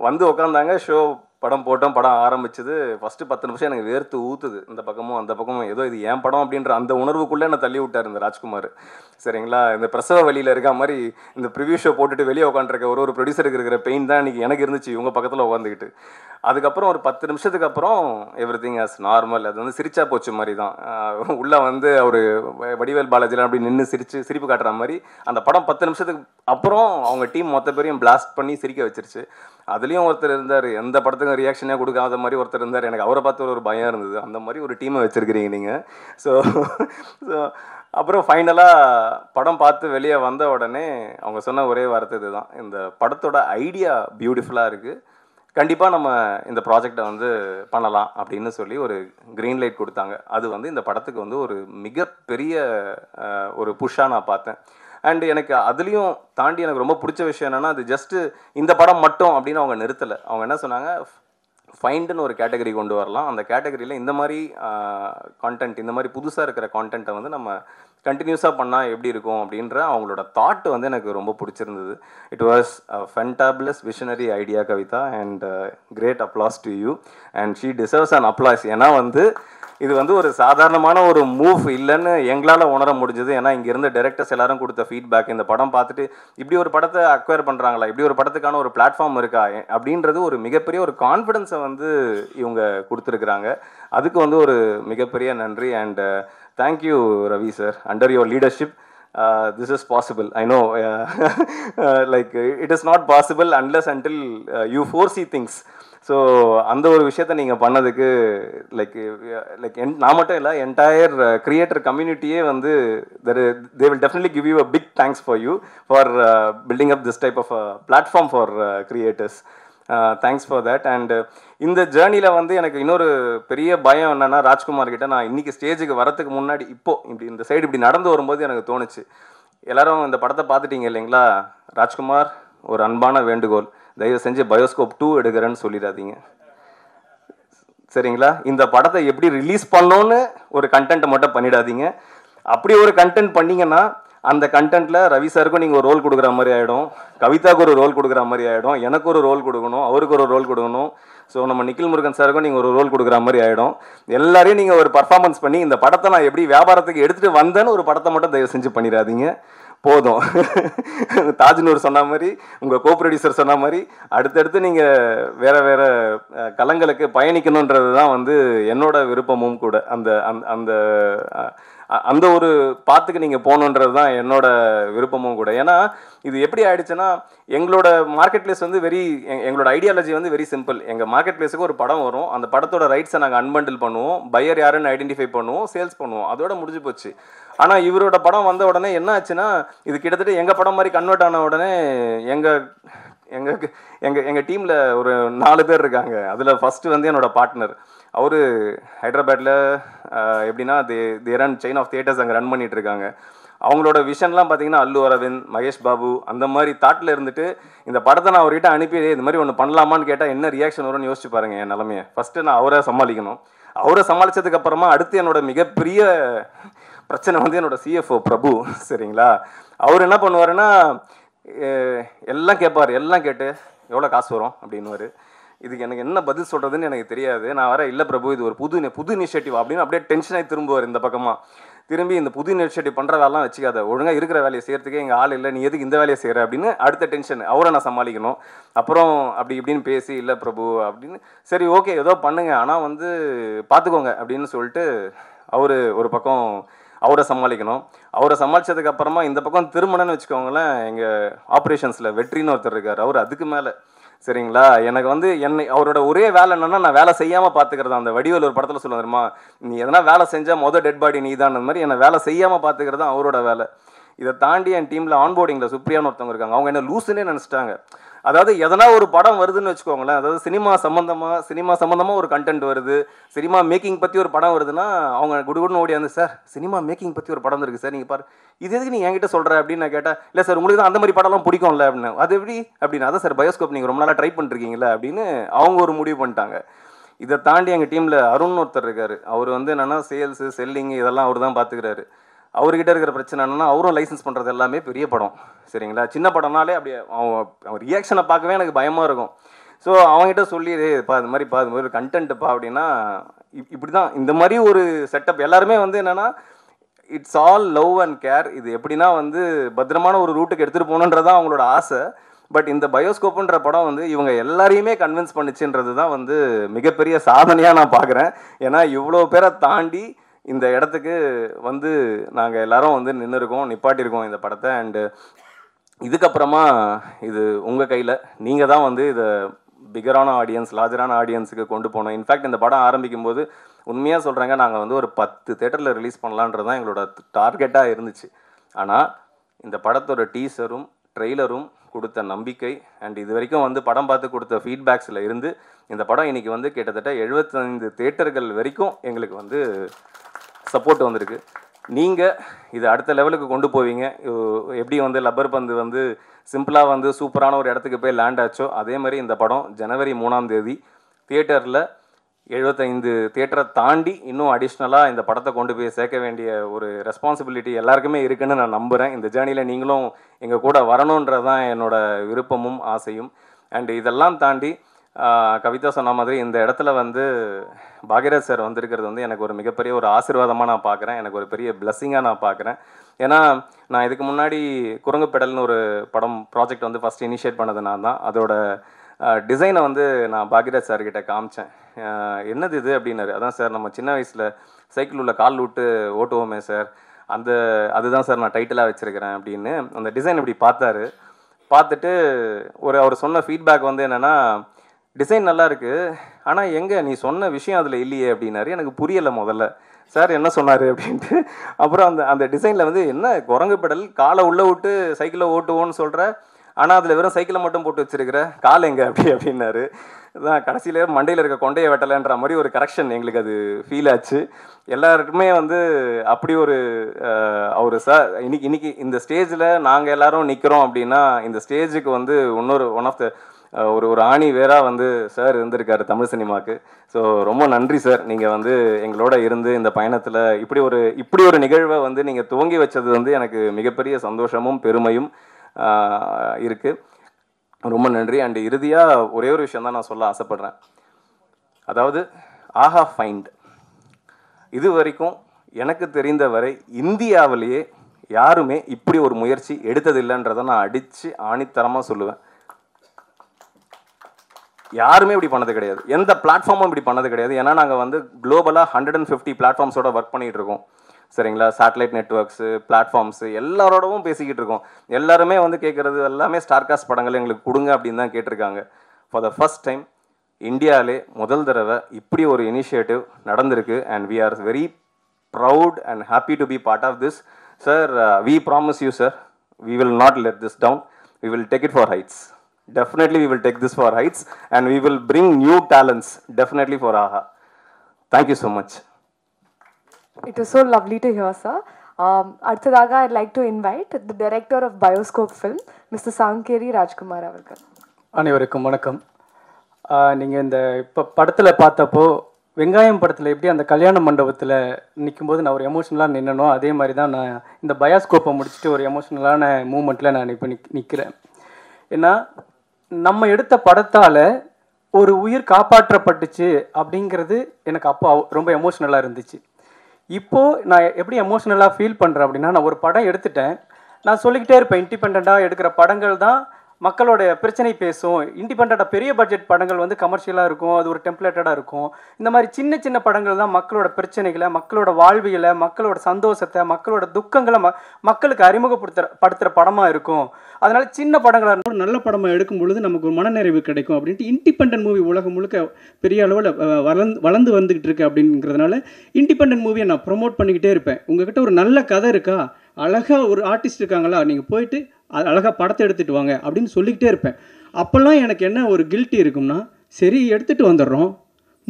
வந்து உட்காந்தாங்க. ஷோ படம் போட்டோம், படம் ஆரம்பிச்சது. ஃபஸ்ட்டு 10 நிமிஷம் எனக்கு வேர்த்து ஊற்றுது, இந்த பக்கமும் அந்த பக்கமும். ஏதோ இது என் படம் அப்படின்ற அந்த உணர்வுக்குள்ளே என்னை தள்ளி விட்டார் இந்த ராஜ்குமார். சரிங்களா, இந்த பிரசவ வழியில் இருக்க மாதிரி இந்த ப்ரிவியூ ஷோ போட்டுட்டு வெளியே உட்காந்துருக்க ஒரு ப்ரொடியூசருக்கு இருக்கிற பெயின் தான் இன்றைக்கி எனக்கு இருந்துச்சு இவங்க பக்கத்தில் உட்காந்துக்கிட்டு. அதுக்கப்புறம் ஒரு 10 நிமிஷத்துக்கு அப்புறம் எவ்ரிதிங் ஆஸ் நார்மல். அது வந்து சிரிச்சா போச்சு மாதிரி தான். உள்ளே வந்து அவர் வடிவேல் பாலாஜிலாம் அப்படி நின்று சிரிப்பு காட்டுற மாதிரி அந்த படம் 10 நிமிஷத்துக்கு அப்புறம் அவங்க டீம் மொத்த பேரையும் பிளாஸ்ட் பண்ணி சிரிக்க வச்சிருச்சு. அதுலேயும் ஒருத்தர் இருந்தார், எந்த படத்துக்கும் ரியாக்ஷனே கொடுக்காத மாதிரி ஒருத்தர் இருந்தார். எனக்கு அவரை பார்த்து ஒரு பயம் இருந்தது, அந்த மாதிரி ஒரு டீமை வச்சுருக்கிறீங்க நீங்கள். ஸோ அப்புறம் ஃபைனலாக படம் பார்த்து வெளியே வந்த உடனே அவங்க சொன்ன ஒரே வார்த்தை இதுதான், இந்த படத்தோட ஐடியா பியூட்டிஃபுல்லாக இருக்குது, கண்டிப்பாக நம்ம இந்த ப்ராஜெக்டை வந்து பண்ணலாம் அப்படின்னு சொல்லி ஒரு க்ரீன் லைட் கொடுத்தாங்க. அது வந்து இந்த படத்துக்கு வந்து ஒரு மிகப்பெரிய ஒரு புஷ்ஷாக நான் பார்த்தேன். அண்ட் எனக்கு அதுலேயும் தாண்டி எனக்கு ரொம்ப பிடிச்ச விஷயம் என்னென்னா, அது ஜஸ்ட்டு இந்த படம் மட்டும் அப்படின்னு அவங்க நிறுத்தலை. அவங்க என்ன சொன்னாங்க, ஃபைண்டுன்னு ஒரு கேட்டகரி கொண்டு வரலாம், அந்த கேட்டகரியில் இந்த மாதிரி கான்டென்ட், இந்த மாதிரி புதுசாக இருக்கிற கான்டென்ட்டை வந்து நம்ம கண்டினியூஸாக பண்ணால் எப்படி இருக்கும் அப்படின்ற அவங்களோட தாட் வந்து எனக்கு ரொம்ப பிடிச்சிருந்தது. It was a fantabulous visionary idea Kavitha, and great applause to you, and she deserves an applause. ஏன்னா வந்து இது வந்து ஒரு சாதாரணமான ஒரு மூவ் இல்லைன்னு எங்களால் உணர முடிஞ்சது. ஏன்னா இங்கே இருந்த டைரக்டர்ஸ் எல்லாரும் கொடுத்த ஃபீட்பேக், இந்த படம் பார்த்துட்டு இப்படி ஒரு படத்தை அக்வயர் பண்ணுறாங்களா, இப்படி ஒரு படத்துக்கான ஒரு பிளாட்ஃபார்ம் இருக்கா அப்படின்றது ஒரு மிகப்பெரிய ஒரு கான்ஃபிடென்ஸை வந்து இவங்க கொடுத்துருக்குறாங்க. அதுக்கு வந்து ஒரு மிகப்பெரிய நன்றி. And thank you Ravi sir, under your leadership this is possible. I know like it is not possible unless until you foresee things. So அந்த ஒரு விஷயத்த நீங்கள் பண்ணதுக்கு லைக் நான் மட்டும் இல்லை, என்டையர் கிரியேட்டர் கம்யூனிட்டியே வந்து they will definitely give you a big thanks for you for building up this type of a platform for creators. Thanks for that. And இந்த ஜேர்னியில் வந்து எனக்கு இன்னொரு பெரிய பயம் என்னென்னா, ராஜ்குமார் கிட்ட நான் இன்றைக்கி ஸ்டேஜுக்கு வரத்துக்கு முன்னாடி இப்படி இந்த சைடு இப்படி நடந்து வரும்போது எனக்கு தோணுச்சு, எல்லோரும் இந்த படத்தை பார்த்துட்டீங்க இல்லைங்களா, ராஜ்குமார் ஒரு அன்பான வேண்டுகோள், தயவு செஞ்சு பயோஸ்கோப் 2 எடுக்கிறேன்னு சொல்லிடாதீங்க சரிங்களா. இந்த படத்தை எப்படி ரிலீஸ் பண்ணோன்னு ஒரு கண்டென்ட்டை மட்டும் பண்ணிடாதீங்க. அப்படி ஒரு கண்டென்ட் பண்ணீங்கன்னா அந்த கண்டென்ட்ல ரவி சாருக்கும் நீங்கள் ஒரு ரோல் கொடுக்குற மாதிரி ஆகிடும், கவிதாவுக்கு ஒரு ரோல் கொடுக்குற மாதிரி ஆகிடும், எனக்கு ஒரு ரோல் கொடுக்கணும், அவருக்கு ஒரு ரோல் கொடுக்கணும். ஸோ நம்ம நிக்கில் முருகன் சாருக்கும் நீங்கள் ஒரு ரோல் கொடுக்குற மாதிரி ஆகிடும். எல்லாரையும் நீங்கள் ஒரு பர்ஃபார்மன்ஸ் பண்ணி இந்த படத்தை நான் எப்படி வியாபாரத்துக்கு எடுத்துகிட்டு வந்தேன்னு ஒரு படத்தை மட்டும் தயவு செஞ்சு பண்ணிடாதீங்க. போதும். தாஜ்நூர் சொன்ன மாதிரி, உங்கள் கோ ப்ரொடியூசர் சொன்ன மாதிரி அடுத்தடுத்து நீங்கள் வேறு வேறு களங்களுக்கு பயணிக்கணுன்றது தான் வந்து என்னோட விருப்பமும் கூட. அந்த அந்த அந்த ஒரு பாத்துக்கு நீங்கள் போகணுன்றது தான் என்னோட விருப்பமும் கூட. ஏன்னா இது எப்படி ஆயிடுச்சுன்னா, எங்களோட மார்க்கெட் பிளேஸ் வந்து எங்களோட ஐடியாலஜி வந்து வெரி சிம்பிள். எங்கள் மார்க்கெட் பிளேஸுக்கு ஒரு படம் வரும், அந்த படத்தோட ரைட்ஸை நாங்கள் அன்பண்டில் பண்ணுவோம், பையர் யாருன்னு ஐடென்டிஃபை பண்ணுவோம், சேல்ஸ் பண்ணுவோம், அதோட முடிஞ்சு போச்சு. ஆனால் இவரோட படம் வந்த உடனே என்ன ஆச்சுன்னா, இது கிட்டத்தட்ட எங்கள் படம் மாதிரி கன்வெர்ட் ஆன உடனே எங்கள் டீமில் ஒரு 4 பேர் இருக்காங்க. அதில் ஃபஸ்ட்டு வந்து என்னோட பார்ட்னர், அவர் ஹைதராபாத்தில் எப்படின்னா they run chain of theatres அங்கே ரன் பண்ணிட்டு இருக்காங்க. அவங்களோட விஷன்லாம் பார்த்தீங்கன்னா அல்லு அரவிந்த், மகேஷ் பாபு அந்த மாதிரி தாட்டில் இருந்துட்டு இந்த படத்தை நான் அவர்கிட்ட அனுப்பி இது மாதிரி ஒன்று பண்ணலாமான்னு கேட்டால் என்ன ரியாக்ஷன் வரும்னு யோசிச்சு பாருங்கள் என் நிலமையை. ஃபஸ்ட்டு நான் அவரை சமாளிக்கணும். அவரை சமாளித்ததுக்கப்புறமா அடுத்து என்னோட மிகப்பெரிய பிரச்சனை வந்து என்னோட சிஎஃப்ஓ பிரபு. சரிங்களா, அவர் என்ன பண்ணுவாருன்னா எல்லாம் கேட்பார், எல்லாம் கேட்டு எவ்வளோ காசு வரும் அப்படின்னுவார். இதுக்கு எனக்கு என்ன பதில் சொல்கிறதுன்னு எனக்கு தெரியாது. நான் வர இல்லை பிரபு இது ஒரு புது இனிஷியேட்டிவ் அப்படின்னு அப்படியே டென்ஷனாகி திரும்புவார். இந்த பக்கமாக திரும்பி இந்த புது இனிஷியேட்டிவ் பண்ணுற வேலைலாம் வச்சுக்காத, ஒழுங்காக இருக்கிற வேலையை செய்கிறதுக்கே எங்கள் ஆள் இல்லை, நீ எதுக்கு இந்த வேலையை செய்கிற அப்படின்னு அடுத்த டென்ஷன். அவரை நான் சமாளிக்கணும். அப்புறம் அப்படி இப்படின்னு பேசி இல்லை பிரபு அப்படின்னு சரி ஓகே ஏதோ பண்ணுங்க ஆனால் வந்து பார்த்துக்கோங்க அப்படின்னு சொல்லிட்டு அவர் ஒரு பக்கம் அவரை சமாளிக்கணும். அவரை சமாளித்ததுக்கப்புறமா இந்த பக்கம் திருமணம்னு வச்சுக்கோங்களேன், எங்கள் ஆப்ரேஷன்ஸில் வெற்றின்னு ஒருத்தர் இருக்கார், அவர் அதுக்கு மேலே. சரிங்களா, எனக்கு வந்து அவரோட ஒரே வேலை என்னன்னா நான் வேலை செய்யாமல் பார்த்துக்கிறது. அந்த வடிவேல் ஒரு படத்தில் சொல்லுவாங்க தெரியுமா, நீ எதனா வேலை செஞ்சால் டெட் பாடி நீ தான், அந்த மாதிரி என்னை வேலை செய்யாமல் பார்த்துக்கிறது தான் அவரோட வேலை. இதை தாண்டி என் டீமில் ஆன்போர்டிங்கில் சுப்ரியான்னு ஒருத்தவங்க இருக்காங்க. அவங்க என்ன லூசுன்னே நினச்சிட்டாங்க. அதாவது எதனா ஒரு படம் வருதுன்னு வச்சுக்கோங்களேன், அதாவது சினிமா சம்மந்தமாக ஒரு கண்டென்ட் வருது, சினிமா மேக்கிங் பற்றி ஒரு படம் வருதுன்னா அவங்க குடுகுடுன்னு ஓடியாந்து, சார் சினிமா மேக்கிங் பற்றி ஒரு படம் இருக்குது சார், நீங்கள் பாரு இது எதுக்கு நீ என்கிட்ட சொல்கிற அப்படின்னு நான் கேட்டேன். இல்லை சார் உங்களுக்கு தான் அந்த மாதிரி படம்லாம் பிடிக்கும்ல அப்படின்னு. அது எப்படி அப்படின்னு, அதான் சார் பயோஸ்கோப் நீங்கள் ரொம்ப நாளாக ட்ரை பண்ணிருக்கீங்களா அப்படின்னு அவங்க ஒரு முடிவு பண்ணிட்டாங்க. இதை தாண்டி எங்கள் டீமில் அருண் ஒருத்தர் இருக்கார். அவர் வந்து என்னென்னா சேல்ஸு செல்லிங்கு இதெல்லாம் அவர் தான் பார்த்துக்கிறாரு. அவர்கிட்ட இருக்கிற பிரச்சனை என்னென்னா அவரும் லைசன்ஸ் பண்ணுறது எல்லாமே பெரிய படம். சரிங்களா, சின்ன படம்னாலே அப்படியே அவன் ரியாக்ஷனை பார்க்கவே எனக்கு பயமாக இருக்கும். ஸோ அவங்ககிட்ட சொல்லிடுப்பா இது மாதிரி ஒரு கண்டென்ட்டுப்பா அப்படின்னா இப்படி தான் இந்த மாதிரி ஒரு செட்டப். எல்லாருமே வந்து என்னென்னா it's all love and care. இது எப்படின்னா வந்து பத்திரமான ஒரு ரூட்டுக்கு எடுத்துகிட்டு போகணுன்றதான் அவங்களோட ஆசை. பட் இந்த பயோஸ்கோப்புன்ற படம் வந்து இவங்க எல்லாரையுமே கன்வின்ஸ் பண்ணிச்சுன்றது தான் வந்து மிகப்பெரிய சாதனையாக நான் பார்க்குறேன். ஏன்னா இவ்வளோ பேரை தாண்டி இந்த இடத்துக்கு வந்து நாங்கள் எல்லாரும் வந்து நிப்பாட்டியிருக்கோம் இந்த படத்தை. அண்டு இதுக்கப்புறமா இது உங்கள் கையில், நீங்கள் தான் வந்து இதை பிகரான ஆடியன்ஸ், லார்ஜரான ஆடியன்ஸுக்கு கொண்டு போனோம். இன்ஃபேக்ட் இந்த படம் ஆரம்பிக்கும் போது உண்மையாக சொல்கிறாங்க, நாங்கள் வந்து ஒரு 10 தேட்டரில் ரிலீஸ் பண்ணலான்றது தான் எங்களோட டார்கெட்டாக இருந்துச்சு. ஆனால் இந்த படத்தோட டீசரும் ட்ரெய்லரும் கொடுத்த நம்பிக்கை அண்ட் இது வரைக்கும் வந்து படம் பார்த்து கொடுத்த ஃபீட்பேக்ஸில் இருந்து இந்த படம் இன்றைக்கி வந்து கிட்டத்தட்ட 75 தேட்டர்கள் வரைக்கும் எங்களுக்கு வந்து சப்போர்ட் வந்திருக்கு. நீங்கள் இதை அடுத்த லெவலுக்கு கொண்டு போவீங்க. எப்படி வந்து லப்பர் பந்து வந்து சிம்பிளாக வந்து சூப்பரான ஒரு இடத்துக்கு போய் லேண்ட் ஆச்சோ அதே மாதிரி இந்த படம் ஜனவரி 3ஆம் தேதி தியேட்டரில் 75 தியேட்டரை தாண்டி இன்னும் அடிஷ்னலாக இந்த படத்தை கொண்டு போய் சேர்க்க வேண்டிய ஒரு ரெஸ்பான்சிபிலிட்டி எல்லாருக்குமே இருக்குன்னு நான் நம்புகிறேன். இந்த ஜேர்னியில் நீங்களும் எங்கள் கூட வரணுன்றது தான் என்னோட விருப்பமும் ஆசையும். அண்டு இதெல்லாம் தாண்டி கவிதா சொன்ன மாதிரி இந்த இடத்துல வந்து பாக்யராஜ் சார் வந்திருக்கிறது வந்து எனக்கு ஒரு மிகப்பெரிய ஒரு ஆசீர்வாதமாக நான் பார்க்குறேன். எனக்கு ஒரு பெரிய பிளஸ்ஸிங்காக நான் பார்க்குறேன். ஏன்னா நான் இதுக்கு முன்னாடி குரங்கு பெடல்னு ஒரு படம் ப்ராஜெக்ட் வந்து ஃபஸ்ட் இனிஷியேட் பண்ணது நான் தான். அதோட டிசைனை வந்து நான் பாக்யராஜ் சார்கிட்ட காமிச்சேன். என்னது இது அப்படின்னாரு. அதான் சார் நம்ம சின்ன வயசில் சைக்கிள் உள்ள கால் விட்டு ஓட்டுவோமே சார், அதுதான் சார் நான் டைட்டிலாக வச்சுருக்கிறேன் அப்படின்னு. அந்த டிசைன் இப்படி பார்த்துட்டு அவர் சொன்ன ஃபீட்பேக் வந்து என்னென்னா, டிசைன் நல்லா இருக்குது ஆனால் எங்கே நீ சொன்ன விஷயம் அதில் இல்லையே அப்படின்னாரு. எனக்கு புரியலை முதல்ல, சார் என்ன சொன்னார் அப்படின்ட்டு. அப்புறம் அந்த டிசைனில் வந்து என்ன குரங்கு பெடல் காலை உள்ளே விட்டு சைக்கிளை ஓட்டுவோன்னு சொல்கிற, ஆனால் அதில் வெறும் சைக்கிளை மட்டும் போட்டு வச்சுருக்கிற, கால் எங்கே அப்படின்னாரு. தான் கடைசியில் மண்டையில் இருக்க கொண்டையை வெட்டலைன்ற மாதிரி ஒரு கரெக்ஷன் எங்களுக்கு அது ஃபீல் ஆச்சு. எல்லாருக்குமே வந்து அப்படி ஒரு அவர் சார் இன்னைக்கு இந்த ஸ்டேஜில் நாங்கள் எல்லோரும் நிற்கிறோம் அப்படின்னா இந்த ஸ்டேஜுக்கு வந்து ஒன் ஆஃப் த ஒரு ஆணி வேறாக வந்து சார் இருந்திருக்காரு தமிழ் சினிமாவுக்கு. ஸோ ரொம்ப நன்றி சார், நீங்கள் வந்து எங்களோட இருந்து இந்த பயணத்தில் இப்படி ஒரு நிகழ்வை வந்து நீங்கள் துவங்கி வச்சது வந்து எனக்கு மிகப்பெரிய சந்தோஷமும் பெருமையும் இருக்குது. ரொம்ப நன்றி. அண்ட் இறுதியாக ஒரே ஒரு விஷயம் தான் நான் சொல்ல ஆசைப்படுறேன். அதாவது ஆஹா ஃபைண்ட் இது வரைக்கும் எனக்கு தெரிந்த வரை இந்தியாவிலேயே யாருமே இப்படி ஒரு முயற்சி எடுத்ததில்லைன்றதை நான் அடித்து ஆணித்தரமாக சொல்லுவேன். யாருமே இப்படி பண்ணது கிடையாது, எந்த பிளாட்ஃபார்மும் இப்படி பண்ணது கிடையாது. ஏன்னா நாங்கள் வந்து குளோபலாக 150 பிளாட்ஃபார்ம்ஸோட ஒர்க் பண்ணிகிட்டு இருக்கோம், சரிங்களா? சேட்டலைட் நெட்வொர்க்ஸு, பிளாட்ஃபார்ம்ஸு எல்லாரோடவும் பேசிக்கிட்டு இருக்கோம். எல்லாருமே வந்து கேட்குறது எல்லாமே ஸ்டார்காஸ்ட் படங்கள் எங்களுக்கு கொடுங்க அப்படின்னு தான் கேட்டிருக்காங்க. ஃபார் த ஃபர்ஸ்ட் டைம் இந்தியாவிலே முதல் தடவை இப்படி ஒரு இனிஷியேட்டிவ் நடந்திருக்கு. And we are very proud and happy to be part of this. Sir, we promise you, sir, we will not let this down. We will take it for heights. Definitely, we will take this for heights, and we will bring new talents, definitely for AHA. Thank you so much. It was so lovely to hear, sir. Arthadaga, I'd like to invite the director of Bioscope Film, Mr. Sankeri Rajkumar avargal. அனைவருக்கும் வணக்கம். நீங்கள் இந்த இப்போ படத்தில் பார்த்தப்போ வெங்காயம் படத்தில் எப்படி அந்த கல்யாண மண்டபத்தில் நிற்கும்போது நான் ஒரு எமோஷ்னலாக நின்னனோ அதே மாதிரி தான் நான் இந்த பயாஸ்கோப்பை முடிச்சுட்டு ஒரு எமோஷ்னலான மூமெண்ட்டில் நான் இப்போ நிற்கிறேன். ஏன்னா நம்ம எடுத்த படத்தால் ஒரு உயிர் காப்பாற்றப்பட்டுச்சு அப்படிங்கிறது எனக்கு அப்போ ரொம்ப எமோஷ்னலாக இருந்துச்சு. இப்போது நான் எப்படி எமோஷ்னலாக ஃபீல் பண்ணுறேன் அப்படின்னா, நான் ஒரு படம் எடுத்துட்டேன், நான் சொல்லிக்கிட்டே இருப்பேன், இண்டிபெண்ட்டாக எடுக்கிற படங்கள் தான் மக்களோட பிரச்சனை பேசும். இண்டிபெண்ட்டாக பெரிய பட்ஜெட் படங்கள் வந்து கமர்ஷியலாக இருக்கும், அது ஒரு டெம்ப்ளேட்டடாக இருக்கும். இந்த மாதிரி சின்ன சின்ன படங்கள் தான் மக்களோட பிரச்சனைகளை, மக்களோட வாழ்வியலை, மக்களோட சந்தோஷத்தை, மக்களோட துக்கங்களை மக்களுக்கு அறிமுகப்படுத்துகிற படமாக இருக்கும். அதனால் சின்ன படங்களாக ஒரு நல்ல படமாக எடுக்கும் பொழுது நமக்கு ஒரு மனநிறைவு கிடைக்கும் அப்படின்ட்டு இண்டிபெண்டன்ட் மூவி உலகம் முழுக்க பெரிய அளவில் வளர்ந்து வந்துக்கிட்டு இருக்கு. அப்படிங்கிறதுனால இண்டிபெண்டன்ட் மூவியை நான் ப்ரொமோட் பண்ணிக்கிட்டே இருப்பேன். உங்ககிட்ட ஒரு நல்ல கதை இருக்கா, அழகாக ஒரு ஆர்டிஸ்ட் இருக்காங்களா, நீங்கள் போயிட்டு அழகாக படத்தை எடுத்துகிட்டு வாங்க அப்படின்னு சொல்லிக்கிட்டே இருப்பேன். அப்போல்லாம் எனக்கு என்ன ஒரு கில்ட்டி இருக்கும்னா, சரி எடுத்துகிட்டு வந்துடுறோம்,